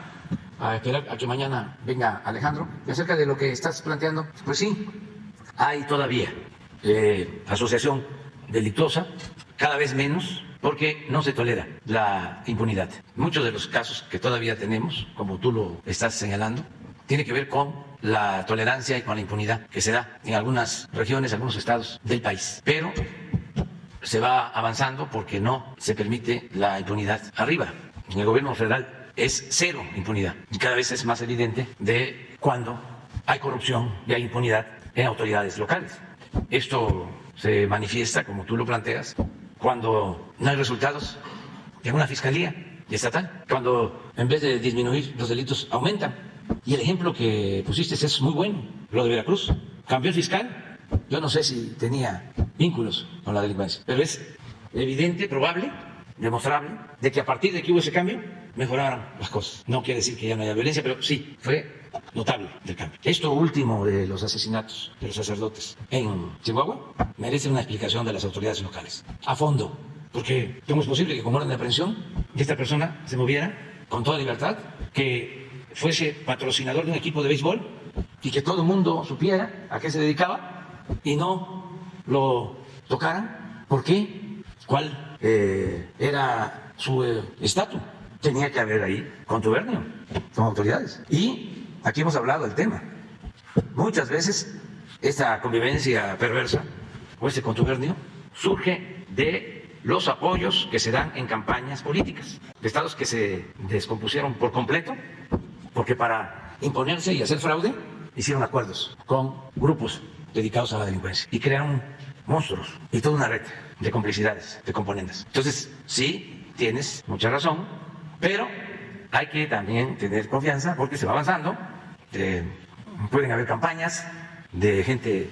esperar a que mañana venga Alejandro. Y acerca de lo que estás planteando, pues sí, hay todavía asociación delictuosa, cada vez menos, porque no se tolera la impunidad. Muchos de los casos que todavía tenemos, como tú lo estás señalando, tiene que ver con la tolerancia y con la impunidad que se da en algunas regiones, algunos estados del país. Pero se va avanzando porque no se permite la impunidad arriba. En el gobierno federal es cero impunidad, y cada vez es más evidente de cuando hay corrupción y hay impunidad en autoridades locales. Esto se manifiesta, como tú lo planteas, cuando no hay resultados en una fiscalía estatal, cuando en vez de disminuir los delitos aumentan. Y el ejemplo que pusiste es muy bueno, lo de Veracruz. Cambió el fiscal, yo no sé si tenía vínculos con la delincuencia, pero es evidente, probable, demostrable, de que a partir de que hubo ese cambio, mejoraron las cosas. No quiere decir que ya no haya violencia, pero sí, fue notable el cambio. Esto último de los asesinatos de los sacerdotes en Chihuahua merece una explicación de las autoridades locales, a fondo, porque ¿cómo es posible que con orden de aprehensión esta persona se moviera con toda libertad, que fuese patrocinador de un equipo de béisbol y que todo el mundo supiera a qué se dedicaba y no lo tocaran? ¿Por qué? ¿Cuál era su estatus? Tenía que haber ahí contubernio con autoridades. Y aquí hemos hablado del tema. Muchas veces esta convivencia perversa o este contubernio surge de los apoyos que se dan en campañas políticas, de estados que se descompusieron por completo, porque para imponerse y hacer fraude hicieron acuerdos con grupos dedicados a la delincuencia y crearon monstruos y toda una red de complicidades, de componentes. Entonces, sí, tienes mucha razón, pero hay que también tener confianza porque se va avanzando. Pueden haber campañas de gente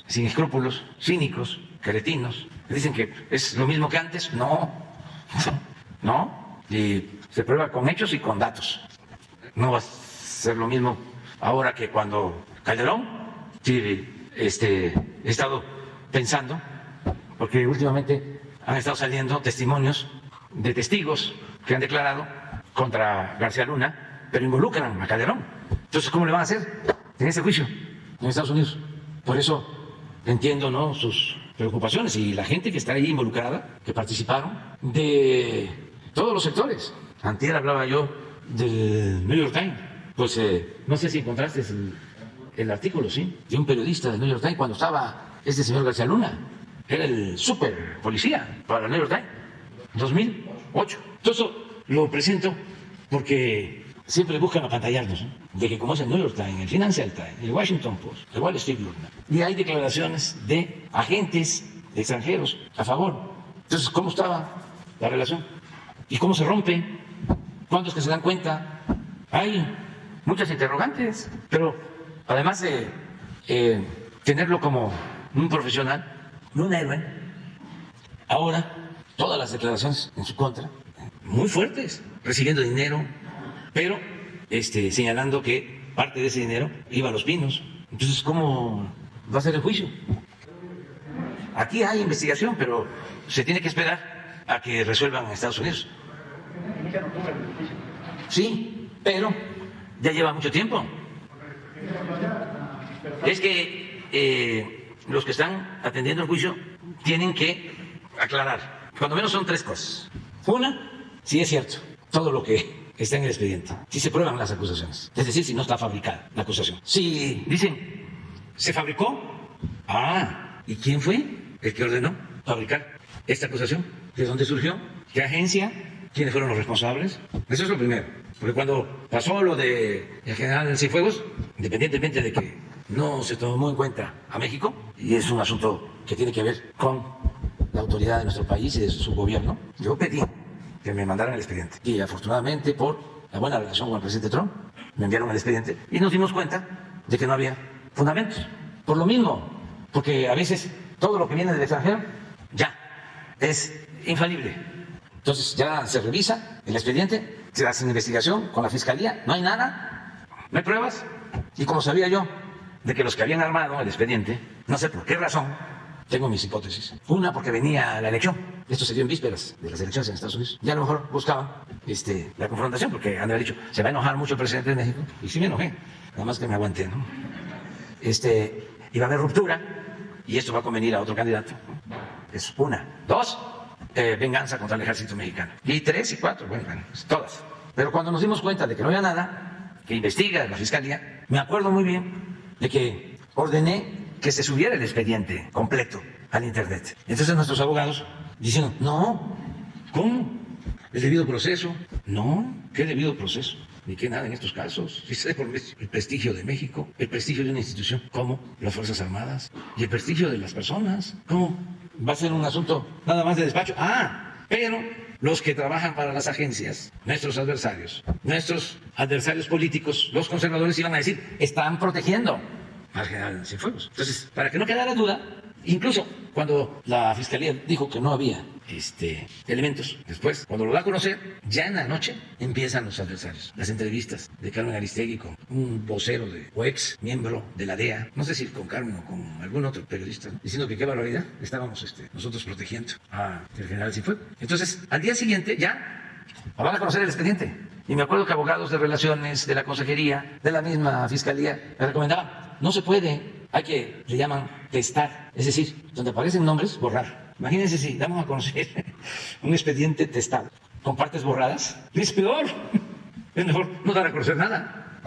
sin escrúpulos, cínicos, cretinos, que dicen que es lo mismo que antes. No, y se prueba con hechos y con datos. No va a ser lo mismo ahora que cuando Calderón. Sí, he estado pensando, porque últimamente han estado saliendo testimonios de testigos que han declarado contra García Luna, pero involucran a Calderón. Entonces, ¿cómo le van a hacer en ese juicio? en Estados Unidos. Por eso entiendo, ¿no?, sus preocupaciones y la gente que está ahí involucrada, que participaron, de todos los sectores. Antier hablaba yo del New York Times. Pues no sé si encontraste el artículo, ¿sí?, de un periodista del New York Times cuando estaba este señor García Luna. Era el super policía para el New York Times, 2008. Entonces lo presento porque siempre buscan apantallarnos, ¿no?, de que como es el New York Times, el Financial Times, el Washington Post, el Wall Street Journal, y hay declaraciones de agentes extranjeros a favor. Entonces, ¿cómo estaba la relación? ¿Y cómo se rompe? ¿Cuándo es que se dan cuenta? Hay muchas interrogantes, pero además de tenerlo como un profesional, un héroe, ahora todas las declaraciones en su contra, muy fuertes, recibiendo dinero, pero señalando que parte de ese dinero iba a Los Pinos. Entonces, ¿cómo va a ser el juicio? Aquí hay investigación, pero se tiene que esperar a que resuelvan en Estados Unidos. Sí, pero ya lleva mucho tiempo. Es que los que están atendiendo el juicio tienen que aclarar. Cuando menos son tres cosas. Una, si es cierto todo lo que está en el expediente, si se prueban las acusaciones, es decir, si no está fabricada la acusación. Si dicen, ¿se fabricó? ¿Y quién fue el que ordenó fabricar esta acusación? ¿De dónde surgió? ¿Qué agencia? ¿Quiénes fueron los responsables? Eso es lo primero. Porque cuando pasó lo del general Cienfuegos, independientemente de que no se tomó en cuenta a México, y es un asunto que tiene que ver con la autoridad de nuestro país y de su gobierno, yo pedí que me mandaran el expediente. Y afortunadamente, por la buena relación con el presidente Trump, me enviaron el expediente y nos dimos cuenta de que no había fundamentos. Por lo mismo, porque a veces todo lo que viene del extranjero ya es infalible. Entonces ya se revisa el expediente, se hace una investigación con la fiscalía, no hay nada, no hay pruebas. Y como sabía yo de que los que habían armado el expediente, no sé por qué razón, tengo mis hipótesis. Una, porque venía la elección. Esto se dio en vísperas de las elecciones en Estados Unidos. Ya a lo mejor buscaban la confrontación, porque han de haber dicho, se va a enojar mucho el presidente de México. Y sí me enojé, nada más que me aguanté, ¿no? Iba a haber ruptura y esto va a convenir a otro candidato. Es una. Dos, venganza contra el ejército mexicano. Y tres y cuatro, bueno, todas. Pero cuando nos dimos cuenta de que no había nada, que investiga la fiscalía, me acuerdo muy bien de que ordené que se subiera el expediente completo al internet. Entonces nuestros abogados diciendo, no, ¿cómo? ¿El debido proceso? No, ¿qué debido proceso? Ni qué nada en estos casos. Si se por el prestigio de México, el prestigio de una institución como las Fuerzas Armadas y el prestigio de las personas. ¿Cómo va a ser un asunto nada más de despacho? Pero los que trabajan para las agencias, nuestros adversarios políticos, los conservadores, iban a decir, están protegiendo al general Cienfuegos. Entonces, para que no quedara duda, incluso cuando la fiscalía dijo que no había elementos, después, cuando lo da a conocer, ya en la noche empiezan los adversarios, las entrevistas de Carmen Aristegui con un vocero o ex miembro de la DEA, no sé si con Carmen o con algún otro periodista, ¿no?, diciendo que qué barbaridad estábamos nosotros protegiendo al general Cienfuegos. Entonces, al día siguiente ya van a conocer el expediente. Y me acuerdo que abogados de relaciones, de la consejería, de la misma fiscalía, me recomendaban, no se puede, hay que, le llaman testar, es decir, donde aparecen nombres, borrar. Imagínense si damos a conocer un expediente testado con partes borradas, es peor, es mejor no dar a conocer nada.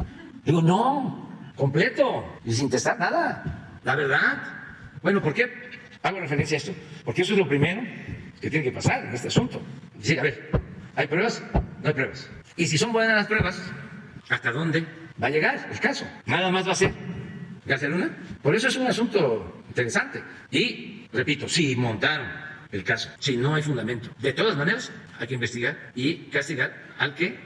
Digo, no, completo y sin testar nada, la verdad. Bueno, ¿por qué hago referencia a esto? Porque eso es lo primero que tiene que pasar en este asunto. Decir, a ver, ¿hay pruebas? No hay pruebas. Y si son buenas las pruebas, ¿hasta dónde va a llegar el caso? Nada más va a ser García Luna. Por eso es un asunto interesante. Y, repito, si montaron el caso, si no hay fundamento, de todas maneras hay que investigar y castigar al que,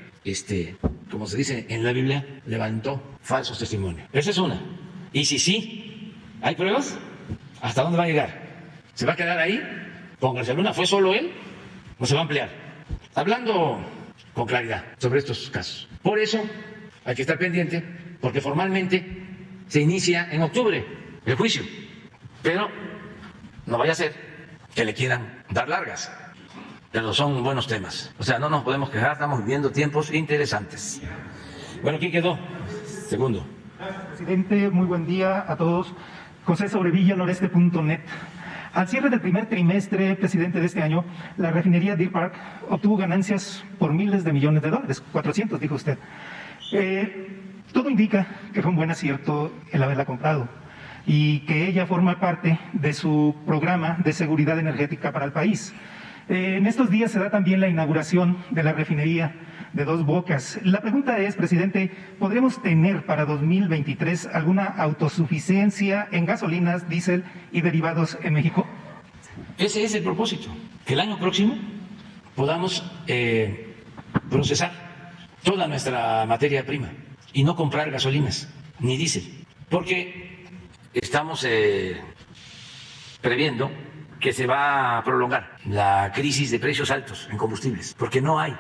como se dice en la Biblia, levantó falsos testimonios. Esa es una. Y si sí hay pruebas, ¿hasta dónde va a llegar? ¿Se va a quedar ahí con García Luna? ¿Fue solo él o se va a ampliar? Hablando con claridad sobre estos casos. Por eso hay que estar pendiente, porque formalmente se inicia en octubre el juicio, pero no vaya a ser que le quieran dar largas. Pero son buenos temas. O sea, no nos podemos quejar, estamos viviendo tiempos interesantes. Bueno, ¿quién quedó? Segundo. presidente. Muy buen día a todos. José Sobrevilla, noreste.net. Al cierre del primer trimestre, presidente, de este año, la refinería Deer Park obtuvo ganancias por miles de millones de dólares, 400, dijo usted. Todo indica que fue un buen acierto el haberla comprado y que ella forma parte de su programa de seguridad energética para el país. En estos días se da también la inauguración de la refinería de Dos Bocas. La pregunta es, presidente, ¿podremos tener para 2023 alguna autosuficiencia en gasolinas, diésel y derivados en México? Ese es el propósito, que el año próximo podamos procesar toda nuestra materia prima y no comprar gasolinas ni diésel, porque estamos previendo que se va a prolongar la crisis de precios altos en combustibles, porque no hay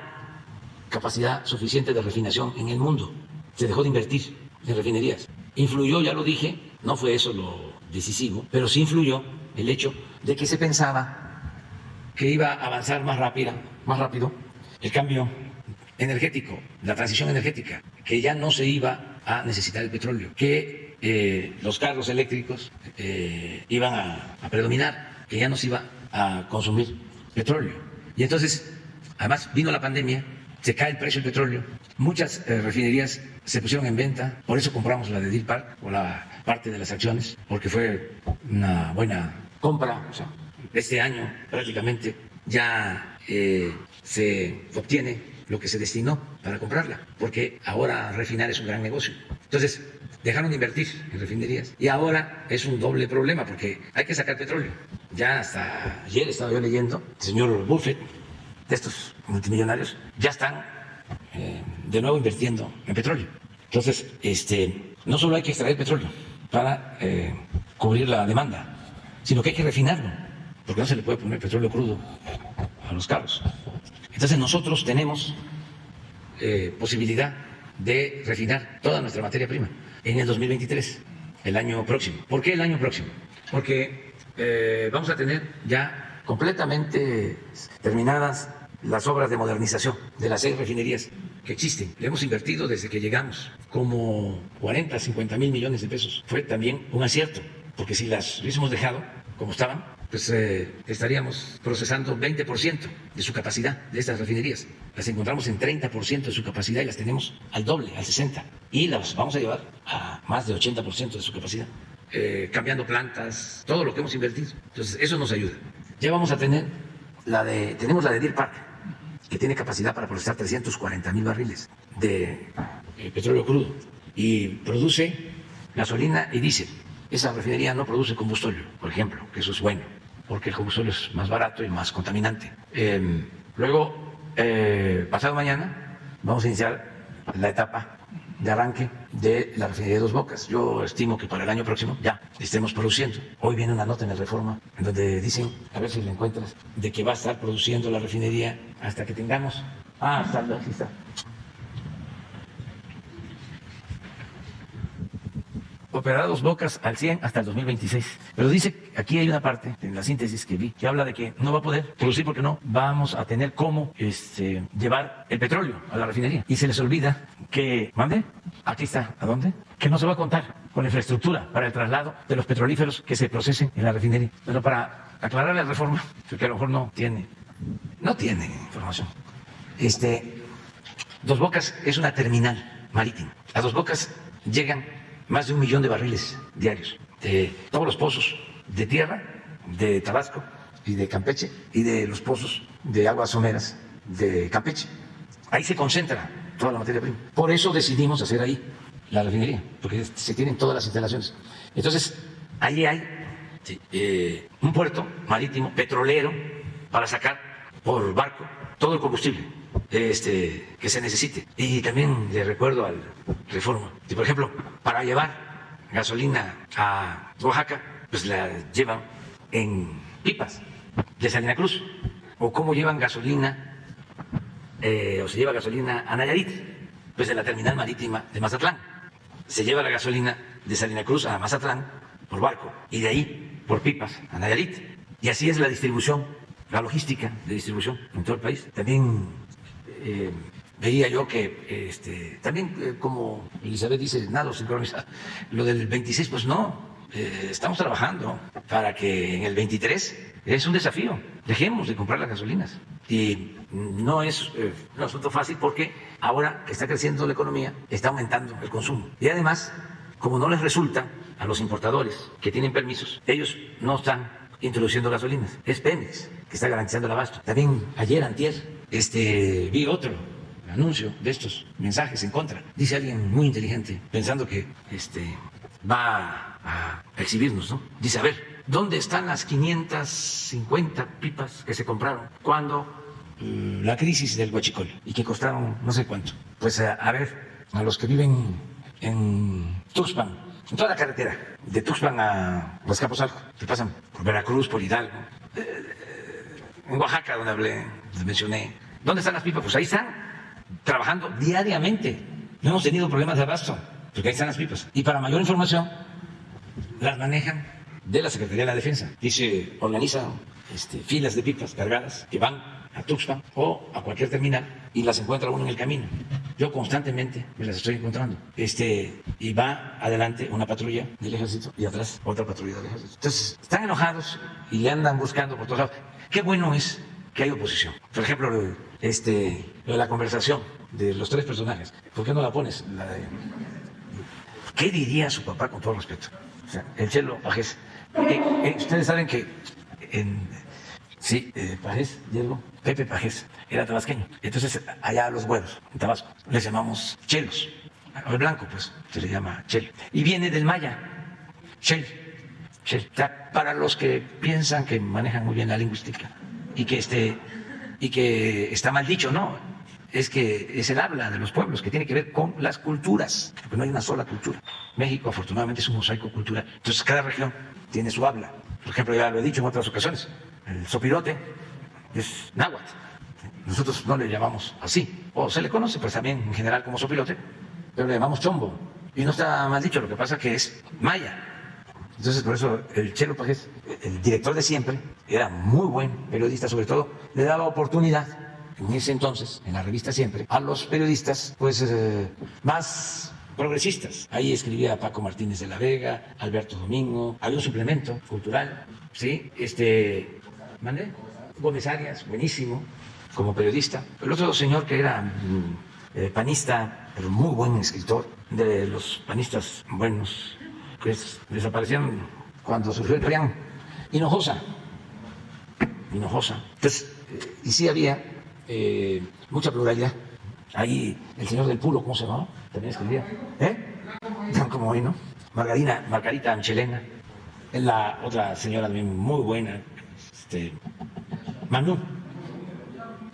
capacidad suficiente de refinación en el mundo. Se dejó de invertir en refinerías. Influyó, ya lo dije, no fue eso lo decisivo, pero sí influyó el hecho de que se pensaba que iba a avanzar más rápido el cambio energético, la transición energética, que ya no se iba a necesitar el petróleo, que los carros eléctricos iban a predominar, que ya no se iba a consumir petróleo. Y entonces, además, vino la pandemia, se cae el precio del petróleo, muchas refinerías se pusieron en venta, por eso compramos la de Deer Park, o la parte de las acciones, porque fue una buena compra. O sea, este año prácticamente ya se obtiene lo que se destinó para comprarla, porque ahora refinar es un gran negocio. Entonces, dejaron de invertir en refinerías y ahora es un doble problema porque hay que sacar petróleo. Ya hasta ayer estaba yo leyendo, el señor Buffett, de estos multimillonarios, ya están de nuevo invirtiendo en petróleo. Entonces, no solo hay que extraer petróleo para cubrir la demanda, sino que hay que refinarlo, porque no se le puede poner petróleo crudo a los carros. Entonces nosotros tenemos posibilidad de refinar toda nuestra materia prima en el 2023, el año próximo. ¿Por qué el año próximo? Porque vamos a tener ya completamente terminadas las obras de modernización de las 6 refinerías que existen. Le hemos invertido desde que llegamos como 40, 50 mil millones de pesos. Fue también un acierto, porque si las hubiésemos dejado como estaban, pues estaríamos procesando 20% de su capacidad de estas refinerías. Las encontramos en 30% de su capacidad y las tenemos al doble, al 60%. Y las vamos a llevar a más de 80% de su capacidad, cambiando plantas, todo lo que hemos invertido. Entonces, eso nos ayuda. Ya vamos a tener tenemos la de Deer Park, que tiene capacidad para procesar 340,000 barriles de petróleo crudo y produce gasolina y diésel. Esa refinería no produce combustible, por ejemplo, que eso es bueno, porque el combustible es más barato y más contaminante. Luego, pasado mañana, vamos a iniciar la etapa de arranque de la refinería de Dos Bocas. Yo estimo que para el año próximo ya estemos produciendo. Hoy viene una nota en el Reforma en donde dicen, a ver si la encuentras, de que va a estar produciendo la refinería hasta que tengamos... aquí está. Operará Dos Bocas al 100 hasta el 2026. Pero dice, aquí hay una parte en la síntesis que vi, que habla de que no va a poder producir porque no vamos a tener cómo llevar el petróleo a la refinería. Y se les olvida que, ¿mande? Aquí está, ¿a dónde? Que no se va a contar con la infraestructura para el traslado de los petrolíferos que se procesen en la refinería. Pero para aclararle la Reforma, porque a lo mejor no tiene información. Dos Bocas es una terminal marítima. A Dos Bocas llegan más de 1 millón de barriles diarios de todos los pozos de tierra de Tabasco y de Campeche y de los pozos de aguas someras de Campeche. Ahí se concentra toda la materia prima. Por eso decidimos hacer ahí la refinería, porque se tienen todas las instalaciones. Entonces, ahí hay un puerto marítimo petrolero para sacar por barco todo el combustible que se necesite. Y también le recuerdo al Reforma, que, por ejemplo, para llevar gasolina a Oaxaca, pues la llevan en pipas de Salina Cruz. O cómo llevan gasolina, o se lleva gasolina a Nayarit, pues de la terminal marítima de Mazatlán. Se lleva la gasolina de Salina Cruz a Mazatlán por barco y de ahí por pipas a Nayarit. Y así es la distribución, la logística de distribución en todo el país. También veía yo que también, como Elizabeth dice, nada sincronizado. Lo del 26, pues no. Estamos trabajando para que en el 23 es un desafío. Dejemos de comprar las gasolinas. Y no es un asunto fácil porque ahora que está creciendo la economía, está aumentando el consumo. Y además, como no les resulta a los importadores que tienen permisos, ellos no están introduciendo gasolinas. Es Pemex que está garantizando el abasto. También ayer, antier, vi otro anuncio de estos mensajes en contra. Dice alguien muy inteligente, pensando que va a exhibirnos, ¿no? Dice, a ver, ¿dónde están las 550 pipas que se compraron cuando la crisis del huachicol y que costaron no sé cuánto? Pues a ver, a los que viven en Tuxpan, en toda la carretera, de Tuxpan a Azcapotzalco, que pasan por Veracruz, por Hidalgo, en Oaxaca, donde les mencioné, ¿dónde están las pipas? Pues ahí están, trabajando diariamente. No hemos tenido problemas de abasto, porque ahí están las pipas. Y para mayor información, las manejan de la Secretaría de la Defensa. Dice, organizan filas de pipas cargadas que van a Tuxpan o a cualquier terminal y las encuentra uno en el camino. Yo constantemente me las estoy encontrando. Y va adelante una patrulla del ejército y atrás otra patrulla del ejército. Entonces, están enojados y le andan buscando por todos lados. Qué bueno es que hay oposición. Por ejemplo, lo de la conversación de los tres personajes. ¿Por qué no la pones? ¿Qué diría su papá, con todo respeto? O sea, el Chelo Pajés. Ustedes saben que Pajés, Diego, Pepe Pajés, era tabasqueño. Entonces, allá a los güeros, en Tabasco, les llamamos chelos. Al blanco, pues, se le llama chel. Y viene del maya, chel. O sea, para los que piensan que manejan muy bien la lingüística y que está mal dicho, no. Es que es el habla de los pueblos, que tiene que ver con las culturas, porque no hay una sola cultura. México, afortunadamente, es un mosaico cultural. Entonces, cada región tiene su habla. Por ejemplo, ya lo he dicho en otras ocasiones, el sopilote es náhuatl. Nosotros no le llamamos así, o se le conoce pues también en general como sopilote, pero le llamamos chombo. Y no está mal dicho, lo que pasa es que es maya. Entonces, por eso, el Chelo Pajés, el director de siempre, era muy buen periodista, sobre todo, le daba oportunidad en ese entonces, en la revista Siempre, a los periodistas pues más progresistas. Ahí escribía Paco Martínez de la Vega, Alberto Domingo, había un suplemento cultural, ¿sí? ¿Mandé? Gómez Arias, buenísimo, como periodista. El otro señor que era panista, pero muy buen escritor, de los panistas buenos, que desaparecieron cuando surgió el PRIAN, Hinojosa. Entonces, y sí había mucha pluralidad. Ahí el señor del Pulo, ¿cómo se llamaba? También escribía. Como hoy, ¿no? Margarita Anchelena. Es la otra señora también muy buena. Manu.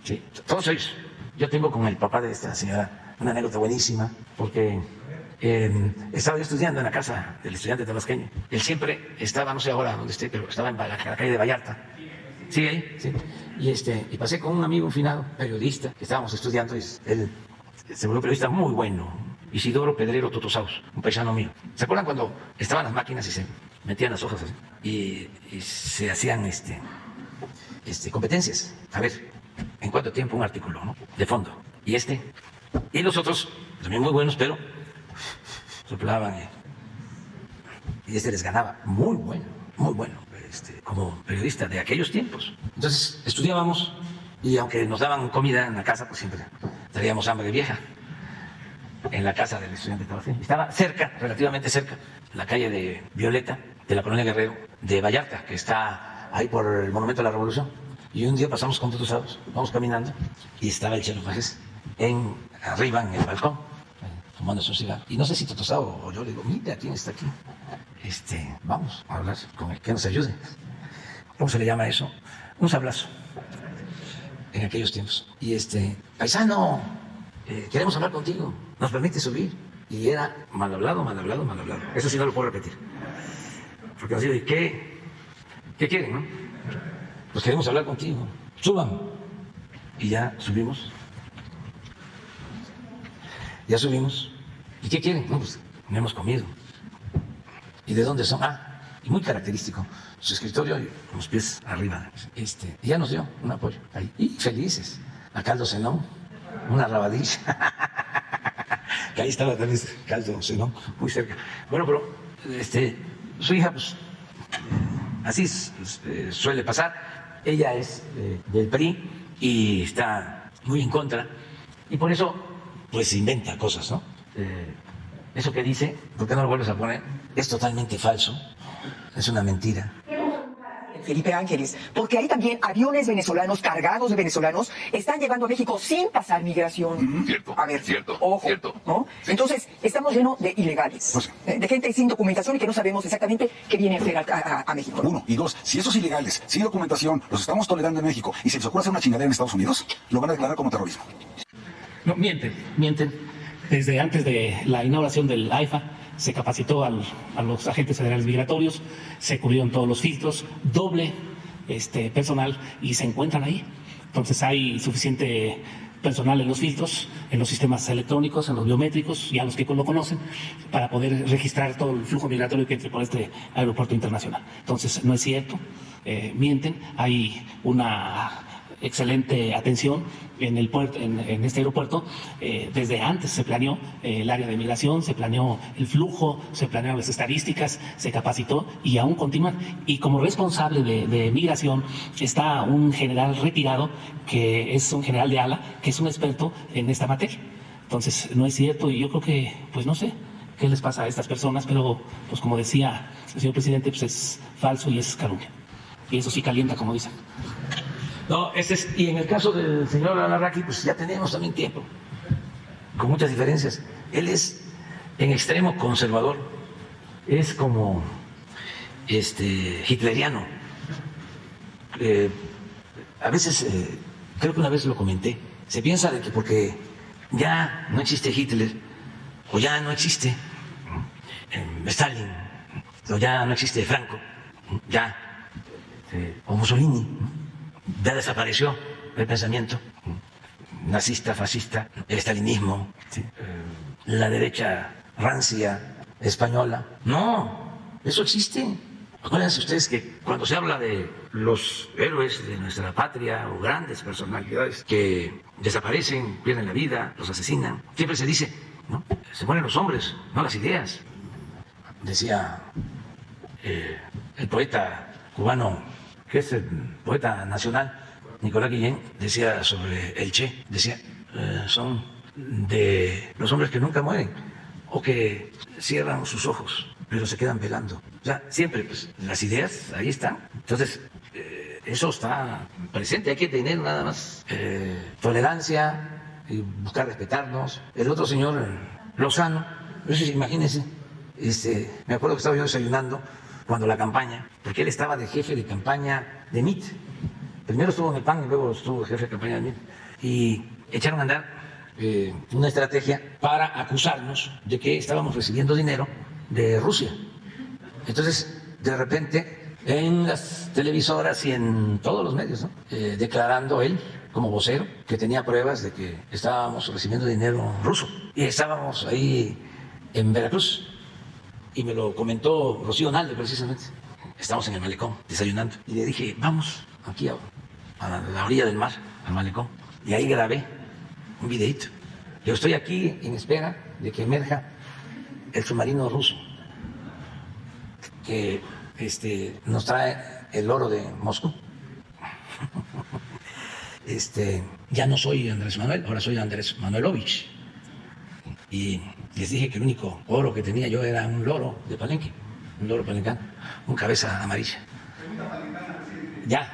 Sí, todos ellos. Yo tengo con el papá de esta señora una anécdota buenísima, porque estaba yo estudiando en la casa del estudiante tabasqueño. Él siempre estaba, no sé ahora dónde esté, pero estaba en la calle de Vallarta. Sí, ahí, sí. Y pasé con un amigo, un finado, periodista, que estábamos estudiando, y él se volvió periodista muy bueno, Isidoro Pedrero Totosaus, un paisano mío. ¿Se acuerdan cuando estaban las máquinas y se metían las hojas así? Y se hacían competencias. A ver, ¿en cuánto tiempo un artículo, ¿no? De fondo. Y los otros, también muy buenos, pero soplaban y les ganaba. Muy bueno, como periodista de aquellos tiempos. Entonces estudiábamos y aunque nos daban comida en la casa, pues siempre traíamos hambre vieja en la casa del estudiante tabasqueño. Estaba cerca, relativamente cerca, la calle de Violeta, de la colonia Guerrero, de Vallarta, que está ahí por el Monumento a la Revolución. Y un día pasamos con todos lados, vamos caminando, y estaba el Chelo Pajés arriba en el balcón, fumándose un cigarro. Y no sé si Totosao o yo le digo, mira, ¿quién está aquí? Vamos a hablar con él, que nos ayude. ¿Cómo se le llama eso? Un sablazo en aquellos tiempos. Y paisano, queremos hablar contigo, ¿nos permite subir? Y era mal hablado. Eso sí no lo puedo repetir. Porque nos dice, ¿qué quieren, no? Pues queremos hablar contigo, suban. Y ya subimos. ¿Y qué quieren? No, pues no hemos comido. ¿Y de dónde son? Y muy característico, su escritorio y los pies arriba. Y ya nos dio un apoyo ahí. Y felices. A Caldo Zenón, una rabadilla, que ahí estaba tal vez Caldo, ¿no? Muy cerca. Bueno, pero su hija, pues, así suele pasar. Ella es del PRI y está muy en contra, y por eso, pues, inventa cosas, ¿no? Eso que dice, ¿por qué no lo vuelves a poner? Es totalmente falso, es una mentira. Felipe Ángeles, porque ahí también aviones venezolanos cargados de venezolanos están llegando a México sin pasar migración. Cierto. A ver, Cierto. ojo, Cierto. ¿no? Entonces, estamos llenos de ilegales, Pues, de gente sin documentación y que no sabemos exactamente qué viene a hacer a México, ¿no? Uno. Y dos, si esos ilegales, sin documentación, los estamos tolerando en México y se les ocurre hacer una chingadera en Estados Unidos, lo van a declarar como terrorismo. No, mienten. Desde antes de la inauguración del AIFA se capacitó a los agentes federales migratorios, se cubrieron todos los filtros, doble personal, y se encuentran ahí. Entonces hay suficiente personal en los filtros, en los sistemas electrónicos, en los biométricos, ya los que lo conocen, para poder registrar todo el flujo migratorio que entre por este aeropuerto internacional. Entonces no es cierto, mienten, hay una excelente atención en el puerto, en este aeropuerto. Desde antes se planeó el área de migración, se planeó el flujo, se planearon las estadísticas, se capacitó y aún continúan. Y como responsable de migración está un general retirado, que es un general de ala, que es un experto en esta materia. Entonces no es cierto, y yo creo que, pues no sé qué les pasa a estas personas, pero pues como decía el señor presidente, pues es falso y es calumnia. Y eso sí calienta, como dicen. No, y en el caso del señor Alarraqui, pues ya tenemos también tiempo, con muchas diferencias. Él es en extremo conservador, es como hitleriano. A veces, creo que una vez lo comenté, se piensa de que porque ya no existe Hitler, o ya no existe Stalin, o ya no existe Franco, ya, o Mussolini, ya desapareció el pensamiento nazista, fascista, el stalinismo, la derecha rancia española. No, eso existe. Acuérdense ustedes que cuando se habla de los héroes de nuestra patria o grandes personalidades que desaparecen, pierden la vida, los asesinan, siempre se dice, ¿no? Se mueren los hombres, no las ideas. Decía el poeta cubano, que es el poeta nacional, Nicolás Guillén, decía sobre el Che, decía, son de los hombres que nunca mueren o que cierran sus ojos, pero se quedan velando. O sea, siempre, pues, las ideas ahí están. Entonces, eso está presente. Hay que tener nada más tolerancia y buscar respetarnos. El otro señor, Lozano, imagínense, me acuerdo que estaba yo desayunando cuando la campaña, porque él estaba de jefe de campaña de MIT. Primero estuvo en el PAN y luego estuvo de jefe de campaña de MIT. Y echaron a andar una estrategia para acusarnos de que estábamos recibiendo dinero de Rusia. Entonces, de repente, en las televisoras y en todos los medios, ¿no? Declarando él como vocero que tenía pruebas de que estábamos recibiendo dinero ruso. Y estábamos ahí en Veracruz. Y me lo comentó Rocío Nalde, precisamente. Estamos en el malecón, desayunando. Y le dije, vamos aquí a la orilla del mar, al malecón. Y ahí grabé un videíto. Yo estoy aquí en espera de que emerja el submarino ruso, que nos trae el oro de Moscú. Ya no soy Andrés Manuel, ahora soy Andrés Manuelovich. Y les dije que el único oro que tenía yo era un loro de Palenque, un loro palencano, un cabeza amarilla. Ya.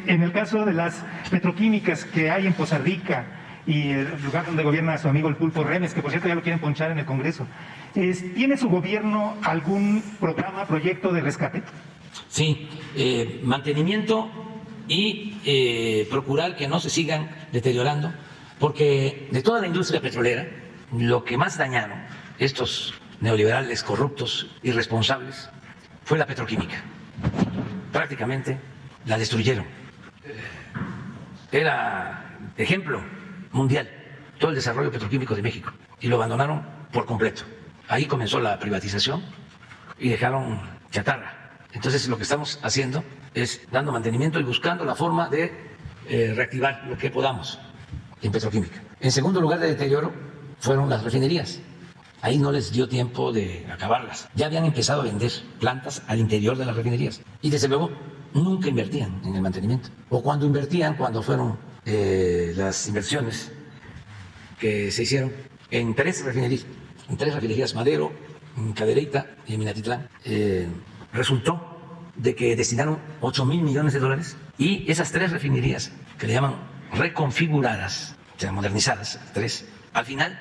En el caso de las petroquímicas que hay en Poza Rica y el lugar donde gobierna su amigo el Pulpo Remes, que por cierto ya lo quieren ponchar en el Congreso, ¿tiene su gobierno algún programa, proyecto de rescate? Sí, mantenimiento y procurar que no se sigan deteriorando, porque de toda la industria petrolera, lo que más dañaron estos neoliberales corruptos, irresponsables, fue la petroquímica. Prácticamente la destruyeron. Era ejemplo mundial todo el desarrollo petroquímico de México y lo abandonaron por completo. Ahí comenzó la privatización y dejaron chatarra. Entonces lo que estamos haciendo es dando mantenimiento y buscando la forma de reactivar lo que podamos en petroquímica. En segundo lugar de deterioro fueron las refinerías. Ahí no les dio tiempo de acabarlas. Ya habían empezado a vender plantas al interior de las refinerías. Y desde luego nunca invertían en el mantenimiento. O cuando invertían, cuando fueron las inversiones que se hicieron en tres refinerías, Madero, en Cadereyta y en Minatitlán, resultó de que destinaron 8,000 millones de dólares y esas tres refinerías que le llaman reconfiguradas, o sea, modernizadas, tres, al final,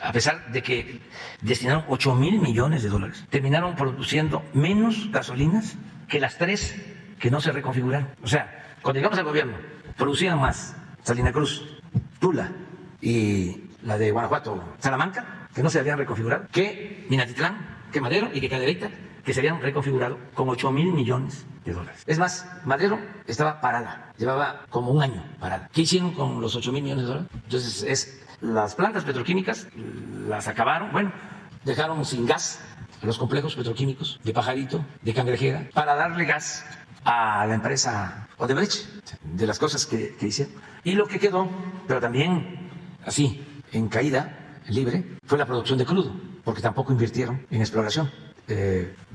a pesar de que destinaron 8,000 millones de dólares, terminaron produciendo menos gasolinas que las tres que no se reconfiguraron. O sea, cuando llegamos al gobierno, producían más Salina Cruz, Tula y la de Guanajuato, Salamanca, que no se habían reconfigurado, que Minatitlán, que Madero y que Cadereyta, que se habían reconfigurado con 8,000 millones de dólares. Es más, Madero estaba parada, llevaba como un año parada. ¿Qué hicieron con los 8,000 millones de dólares? Entonces, las plantas petroquímicas las acabaron, bueno, dejaron sin gas los complejos petroquímicos de Pajarito, de Cangrejera, para darle gas a la empresa Odebrecht, de las cosas que hicieron. Y lo que quedó, pero también así, en caída libre, fue la producción de crudo, porque tampoco invirtieron en exploración.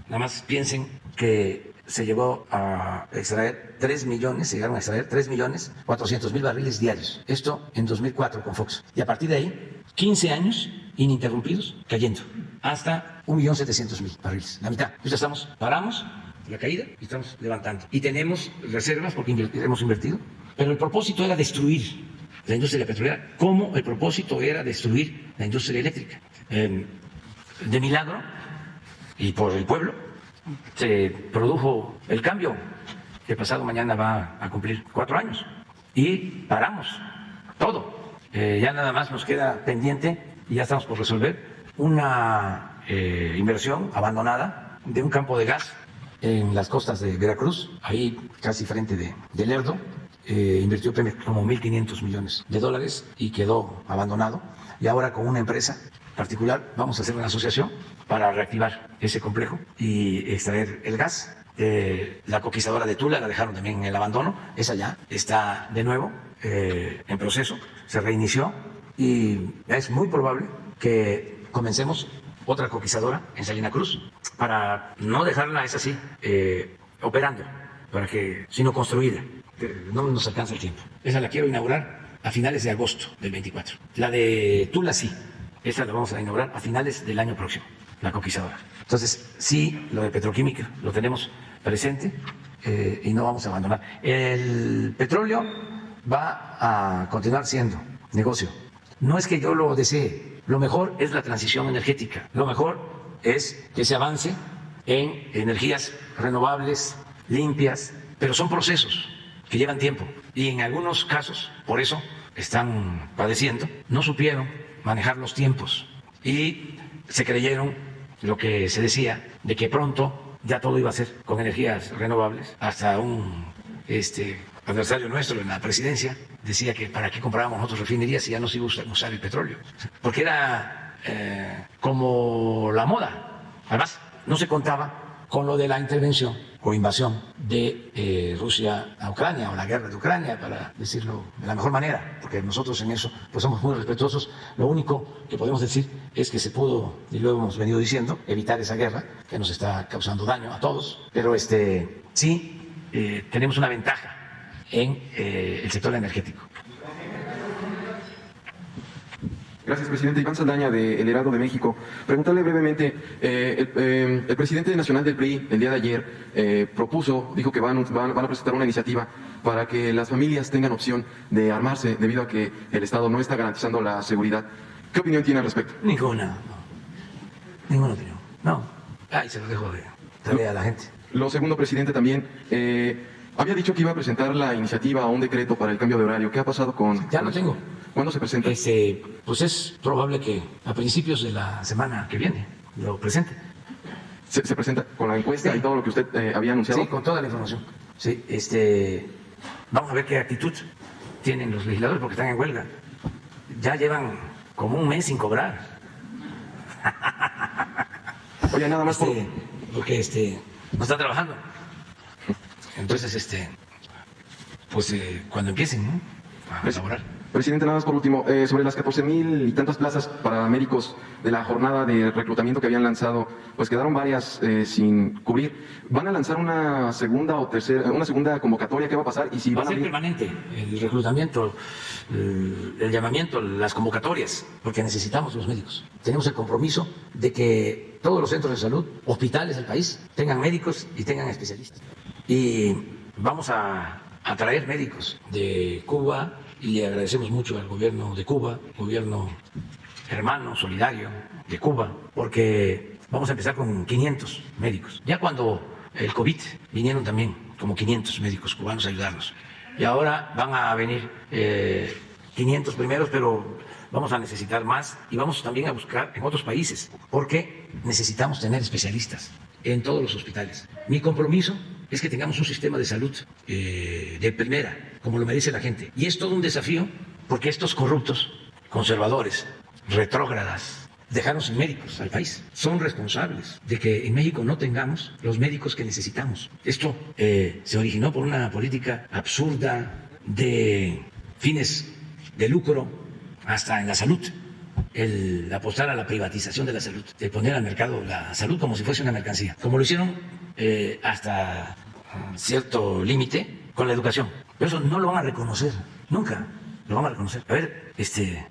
Nada más piensen que se llegó a extraer 3 millones, se llegaron a extraer 3.400.000 barriles diarios. Esto en 2004 con Fox. Y a partir de ahí, 15 años ininterrumpidos cayendo, hasta 1.700.000 barriles, la mitad. Entonces paramos la caída y estamos levantando. Y tenemos reservas porque hemos invertido, pero el propósito era destruir la industria petrolera, como el propósito era destruir la industria eléctrica. De milagro, y por el pueblo, se produjo el cambio que pasado mañana va a cumplir 4 años y paramos todo. Ya nada más nos queda pendiente y ya estamos por resolver una inversión abandonada de un campo de gas en las costas de Veracruz, ahí casi frente de Lerdo. Invirtió Pemex como 1.500 millones de dólares y quedó abandonado. Y ahora con una empresa particular vamos a hacer una asociación para reactivar ese complejo y extraer el gas. La coquizadora de Tula la dejaron también en el abandono, esa ya está de nuevo en proceso, se reinició y es muy probable que comencemos otra coquizadora en Salina Cruz para no dejarla, es así, operando, sino construida. No nos alcanza el tiempo. Esa la quiero inaugurar a finales de agosto del 24. La de Tula sí, esa la vamos a inaugurar a finales del año próximo, la coquizadora. Entonces, sí, lo de petroquímica lo tenemos presente y no vamos a abandonar. El petróleo va a continuar siendo negocio. No es que yo lo desee, lo mejor es la transición energética, lo mejor es que se avance en energías renovables, limpias, pero son procesos que llevan tiempo y en algunos casos, por eso están padeciendo, no supieron manejar los tiempos y se creyeron lo que se decía de que pronto ya todo iba a ser con energías renovables. Hasta un adversario nuestro en la presidencia decía que para qué comprábamos nosotros refinerías si ya no se iba a usar el petróleo, porque era como la moda. Además, no se contaba con lo de la intervención o invasión de Rusia a Ucrania, o la guerra de Ucrania, para decirlo de la mejor manera, porque nosotros en eso pues somos muy respetuosos. Lo único que podemos decir es que se pudo, y lo hemos venido diciendo, evitar esa guerra que nos está causando daño a todos, pero sí tenemos una ventaja en el sector energético. Gracias, presidente. Iván Saldaña, de El Heraldo de México. Preguntarle brevemente, el presidente nacional del PRI el día de ayer dijo que van a presentar una iniciativa para que las familias tengan opción de armarse debido a que el Estado no está garantizando la seguridad. ¿Qué opinión tiene al respecto? Ninguna opinión. No. Ay, se lo dejo de tarea a la gente. Lo segundo, presidente, también había dicho que iba a presentar la iniciativa o un decreto para el cambio de horario. ¿Qué ha pasado con...? Ya lo tengo. ¿Cuándo se presenta? Pues es probable que a principios de la semana que viene lo presente. ¿Se presenta con la encuesta sí. Y todo lo que usted había anunciado? Sí, con toda la información. Sí, vamos a ver qué actitud tienen los legisladores porque están en huelga. Ya llevan como un mes sin cobrar. Oye, nada más porque no está trabajando. Entonces, pues cuando empiecen, ¿no?, a elaborar. Presidente, nada más por último, sobre las 14,000 y tantas plazas para médicos de la jornada de reclutamiento que habían lanzado, pues quedaron varias sin cubrir. ¿Van a lanzar una segunda o tercera, una segunda convocatoria? ¿Qué va a pasar? Y si va van a ser abrir... permanente el reclutamiento, el llamamiento, las convocatorias, porque necesitamos los médicos. Tenemos el compromiso de que todos los centros de salud, hospitales del país, tengan médicos y tengan especialistas. Y vamos a traer médicos de Cuba, y le agradecemos mucho al gobierno de Cuba, gobierno hermano, solidario de Cuba, porque vamos a empezar con 500 médicos. Ya cuando el COVID vinieron también como 500 médicos cubanos a ayudarnos. Y ahora van a venir 500 primeros, pero vamos a necesitar más y vamos también a buscar en otros países, porque necesitamos tener especialistas en todos los hospitales. Mi compromiso es que tengamos un sistema de salud de primera, como lo merece la gente. Y es todo un desafío porque estos corruptos, conservadores, retrógradas, dejaron sin médicos al país. Son responsables de que en México no tengamos los médicos que necesitamos. Esto se originó por una política absurda de fines de lucro hasta en la salud. El apostar a la privatización de la salud, el poner al mercado la salud como si fuese una mercancía, como lo hicieron hasta cierto límite con la educación. Pero eso no lo van a reconocer, nunca lo van a reconocer. A ver,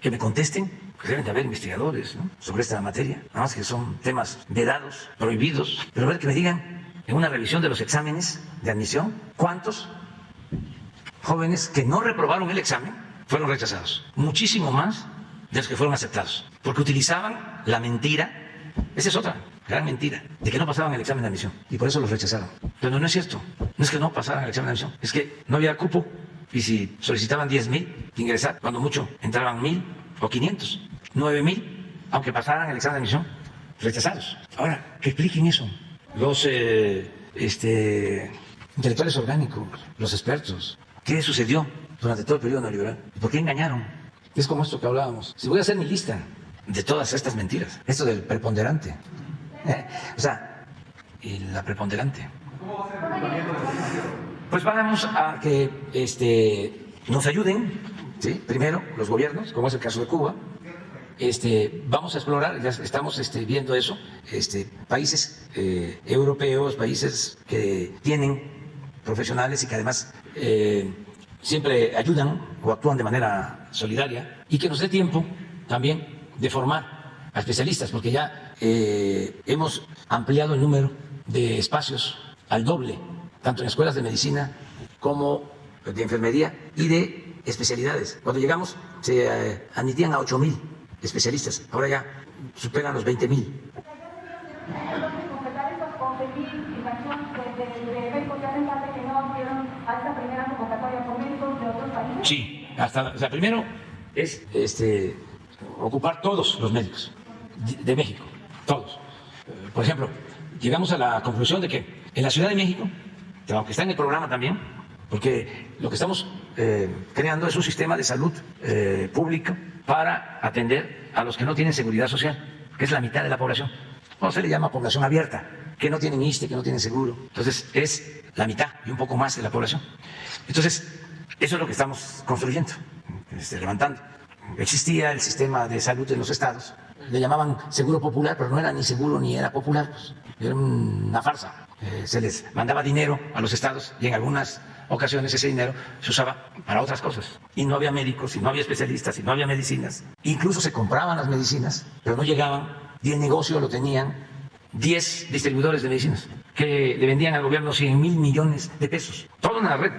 que me contesten, que deben de haber investigadores, ¿no?, sobre esta materia, nada más que son temas vedados, prohibidos, pero a ver que me digan en una revisión de los exámenes de admisión, ¿cuántos jóvenes que no reprobaron el examen fueron rechazados? Muchísimo más de los que fueron aceptados, porque utilizaban la mentira. Esa es otra gran mentira, de que no pasaban el examen de admisión y por eso los rechazaron. Pero no es cierto, no es que no pasaran el examen de admisión, es que no había cupo y si solicitaban 10,000 ingresar, cuando mucho entraban 1,000 o 500, 9,000, aunque pasaran el examen de admisión, rechazados. Ahora, que expliquen eso los intelectuales orgánicos, los expertos. ¿Qué sucedió durante todo el periodo neoliberal? ¿Por qué engañaron? Es como esto que hablábamos. Si voy a hacer mi lista de todas estas mentiras, esto del preponderante, o sea, y la preponderante. ¿Cómo va a ser el reclutamiento? Pues vamos a que nos ayuden, ¿sí?, primero los gobiernos, como es el caso de Cuba. Vamos a explorar, ya estamos viendo eso, países europeos, países que tienen profesionales y que además siempre ayudan o actúan de manera solidaria, y que nos dé tiempo también de formar a especialistas, porque ya hemos ampliado el número de espacios al doble, tanto en escuelas de medicina como de enfermería y de especialidades. Cuando llegamos se admitían a 8,000 especialistas, ahora ya superan los 20,000. Sí, hasta primero es ocupar todos los médicos de México, todos. Por ejemplo, llegamos a la conclusión de que en la Ciudad de México, aunque está en el programa también, porque lo que estamos creando es un sistema de salud público para atender a los que no tienen seguridad social, que es la mitad de la población. O se le llama población abierta, que no tienen ISSSTE, que no tienen seguro. Entonces es la mitad y un poco más de la población. Entonces, eso es lo que estamos construyendo, levantando. Existía el sistema de salud en los estados, le llamaban seguro popular, pero no era ni seguro ni era popular, pues, era una farsa. Se les mandaba dinero a los estados y en algunas ocasiones ese dinero se usaba para otras cosas. Y no había médicos, y no había especialistas, y no había medicinas. Incluso se compraban las medicinas, pero no llegaban, y el negocio lo tenían 10 distribuidores de medicinas que le vendían al gobierno 100,000 millones de pesos. Toda una red.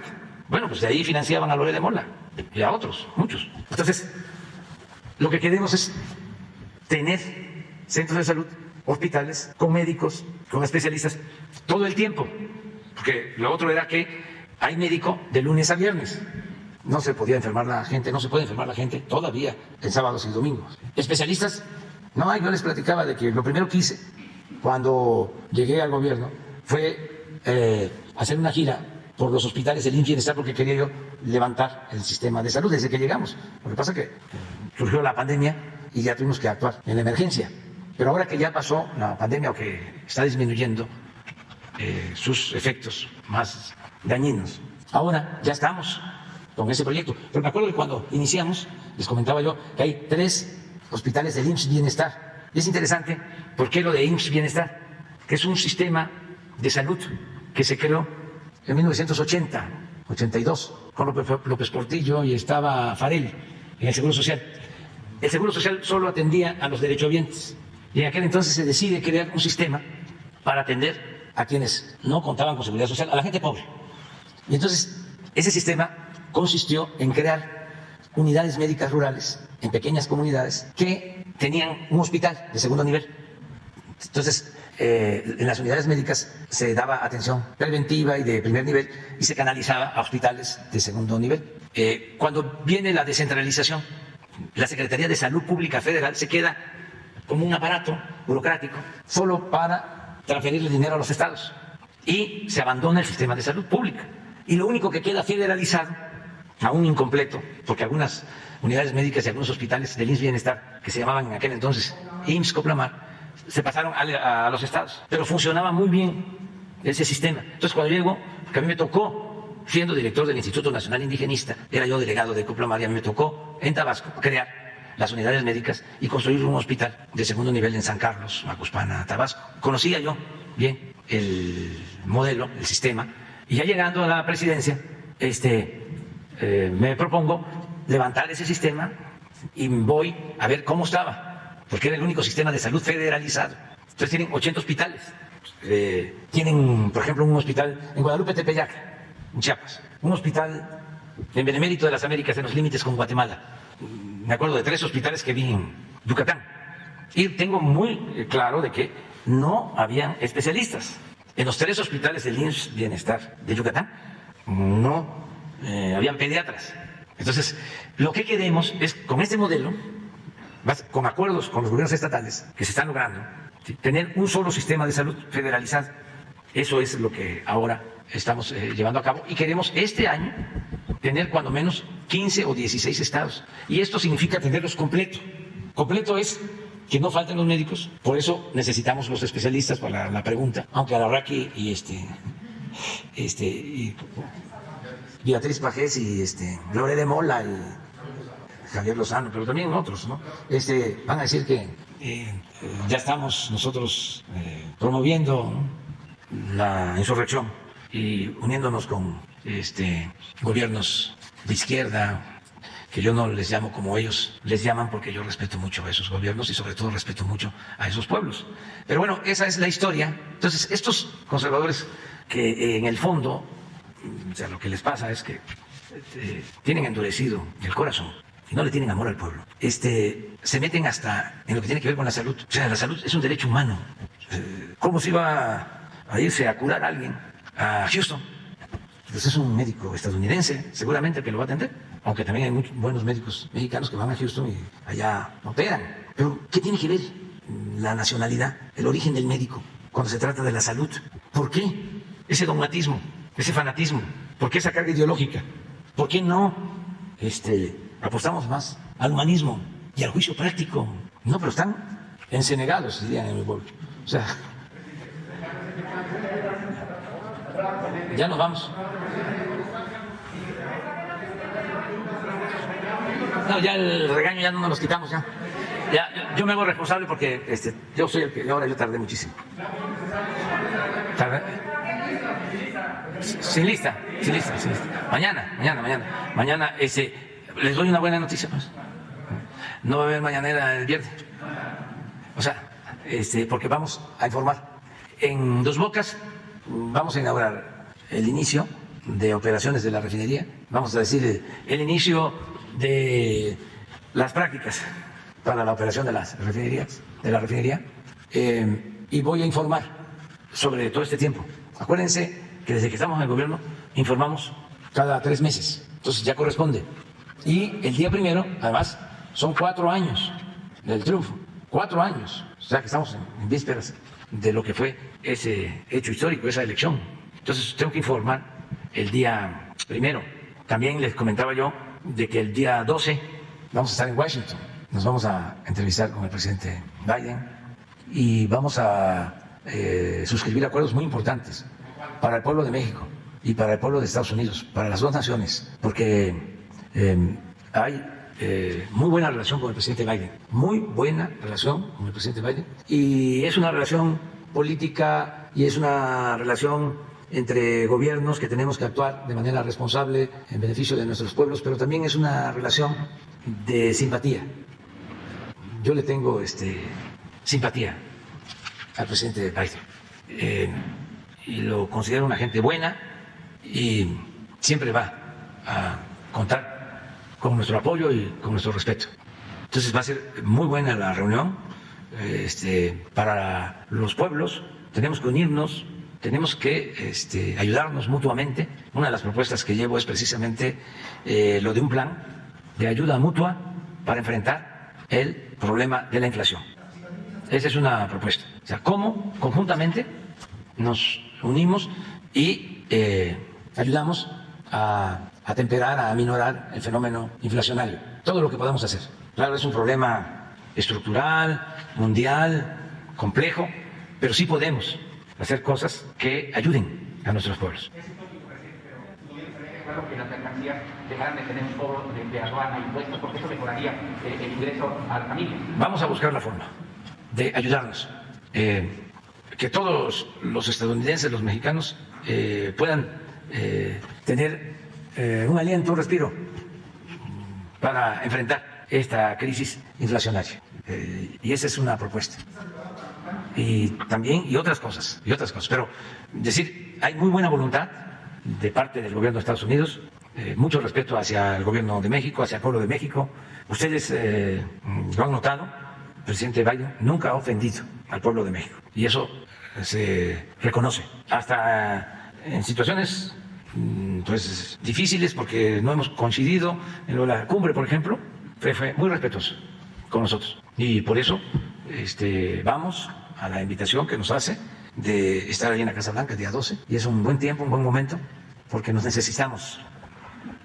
Bueno, pues de ahí financiaban a Loret de Mola y a otros, muchos. Entonces, lo que queremos es tener centros de salud, hospitales, con médicos, con especialistas, todo el tiempo. Porque lo otro era que hay médico de lunes a viernes. No se podía enfermar la gente, no se puede enfermar la gente todavía en sábados y domingos. Especialistas, no hay. Yo les platicaba de que lo primero que hice cuando llegué al gobierno fue hacer una gira por los hospitales del IMSS Bienestar, porque quería yo levantar el sistema de salud desde que llegamos. Lo que pasa es que surgió la pandemia y ya tuvimos que actuar en la emergencia. Pero ahora que ya pasó la pandemia, o que está disminuyendo sus efectos más dañinos, ahora ya estamos con ese proyecto. Pero me acuerdo que cuando iniciamos, les comentaba yo que hay 3 hospitales del IMSS Bienestar. Y es interesante, ¿por qué lo de IMSS Bienestar? Que es un sistema de salud que se creó en 1980, 82, con López Portillo y estaba Farell en el Seguro Social. El Seguro Social solo atendía a los derechohabientes y en aquel entonces se decide crear un sistema para atender a quienes no contaban con seguridad social, a la gente pobre. Y entonces ese sistema consistió en crear unidades médicas rurales en pequeñas comunidades que tenían un hospital de segundo nivel. Entonces, en las unidades médicas se daba atención preventiva y de primer nivel y se canalizaba a hospitales de segundo nivel. Cuando viene la descentralización, la Secretaría de Salud Pública Federal se queda como un aparato burocrático solo para transferirle dinero a los estados y se abandona el sistema de salud pública. Y lo único que queda federalizado, aún incompleto, porque algunas unidades médicas y algunos hospitales del IMSS Bienestar, que se llamaban en aquel entonces IMSS Coplamar, se pasaron a los estados, pero funcionaba muy bien ese sistema. Entonces cuando llego, que a mí me tocó, siendo director del Instituto Nacional Indigenista, era yo delegado de Coplamar y a mí me tocó en Tabasco crear las unidades médicas y construir un hospital de segundo nivel en San Carlos, Macuspana, Tabasco. Conocía yo bien el modelo, el sistema, y ya llegando a la presidencia, me propongo levantar ese sistema y voy a ver cómo estaba, porque era el único sistema de salud federalizado. Entonces tienen 80 hospitales. Tienen, por ejemplo, un hospital en Guadalupe Tepeyac, en Chiapas, un hospital en Benemérito de las Américas, en los límites con Guatemala. Me acuerdo de 3 hospitales que vi en Yucatán. Y tengo muy claro de que no habían especialistas. En los 3 hospitales del IMSS Bienestar de Yucatán no habían pediatras. Entonces, lo que queremos es, con este modelo, con acuerdos con los gobiernos estatales que se están logrando, tener un solo sistema de salud federalizado. Eso es lo que ahora estamos llevando a cabo y queremos este año tener cuando menos 15 o 16 estados. Y esto significa tenerlos completo. Completo es que no falten los médicos, por eso necesitamos los especialistas para la pregunta, aunque Alarraqui y Beatriz Pajés y Gloria de Mola y Javier Lozano, pero también otros, ¿no? Van a decir que ya estamos nosotros promoviendo, ¿no?, la insurrección y uniéndonos con gobiernos de izquierda, que yo no les llamo como ellos les llaman, porque yo respeto mucho a esos gobiernos y sobre todo respeto mucho a esos pueblos. Pero bueno, esa es la historia. Entonces, estos conservadores que en el fondo, o sea, lo que les pasa es que tienen endurecido el corazón y no le tienen amor al pueblo. Se meten hasta en lo que tiene que ver con la salud. O sea, la salud es un derecho humano. ¿Cómo se iba a irse a curar a alguien a Houston? Pues es un médico estadounidense, seguramente, que lo va a atender. Aunque también hay muchos buenos médicos mexicanos que van a Houston y allá operan. Pero, ¿qué tiene que ver la nacionalidad, el origen del médico, cuando se trata de la salud? ¿Por qué ese dogmatismo, ese fanatismo? ¿Por qué esa carga ideológica? ¿Por qué no apostamos más al humanismo y al juicio práctico? No, pero están encenegados, dirían en mi pueblo. O sea, ya nos vamos. No, ya el regaño ya no nos los quitamos, ya. Yo me hago responsable porque yo soy el que ahora yo tardé muchísimo. Sin lista. Mañana les doy una buena noticia, pues. No va a haber mañanera el viernes. O sea, porque vamos a informar. En Dos Bocas vamos a inaugurar el inicio de operaciones de la refinería. Vamos a decir el inicio de las prácticas para la operación de las refinerías, y voy a informar sobre todo este tiempo. Acuérdense que desde que estamos en el gobierno informamos cada 3 meses, entonces ya corresponde. Y el día 1, además, son 4 años del triunfo, 4 años, o sea que estamos en vísperas de lo que fue ese hecho histórico, esa elección. Entonces tengo que informar el día 1. También les comentaba yo de que el día 12 vamos a estar en Washington. Nos vamos a entrevistar con el presidente Biden y vamos a suscribir acuerdos muy importantes para el pueblo de México y para el pueblo de Estados Unidos, para las dos naciones, porque hay muy buena relación con el presidente Biden, muy buena relación con el presidente Biden, y es una relación política y es una relación entre gobiernos que tenemos que actuar de manera responsable en beneficio de nuestros pueblos, pero también es una relación de simpatía. Yo le tengo simpatía al presidente Biden y lo considero una gente buena y siempre va a contar con nuestro apoyo y con nuestro respeto. Entonces va a ser muy buena la reunión para los pueblos. Tenemos que unirnos, tenemos que ayudarnos mutuamente. Una de las propuestas que llevo es precisamente lo de un plan de ayuda mutua para enfrentar el problema de la inflación. Esa es una propuesta. O sea, cómo conjuntamente nos unimos y ayudamos a atemperar, a aminorar el fenómeno inflacionario. Todo lo que podamos hacer. Claro, es un problema estructural, mundial, complejo, pero sí podemos hacer cosas que ayuden a nuestros pueblos. Que las mercancías dejaran de tener un cobro de aduana, impuestos, porque eso mejoraría el ingreso a la familia. Vamos a buscar la forma de ayudarnos, que todos los estadounidenses, los mexicanos, puedan tener un aliento, un respiro para enfrentar esta crisis inflacionaria. Y esa es una propuesta. Y también, y otras cosas. Pero decir, hay muy buena voluntad de parte del gobierno de Estados Unidos, mucho respeto hacia el gobierno de México, hacia el pueblo de México. Ustedes lo han notado, el presidente Biden nunca ha ofendido al pueblo de México y eso se reconoce. Hasta en situaciones pues difíciles, porque no hemos coincidido en lo de la cumbre, por ejemplo, fue muy respetuoso con nosotros y por eso vamos a la invitación que nos hace de estar allí en la Casa Blanca el día 12 y es un buen tiempo, un buen momento, porque nos necesitamos.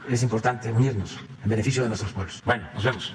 Es importante unirnos en beneficio de nuestros pueblos. Bueno, nos vemos.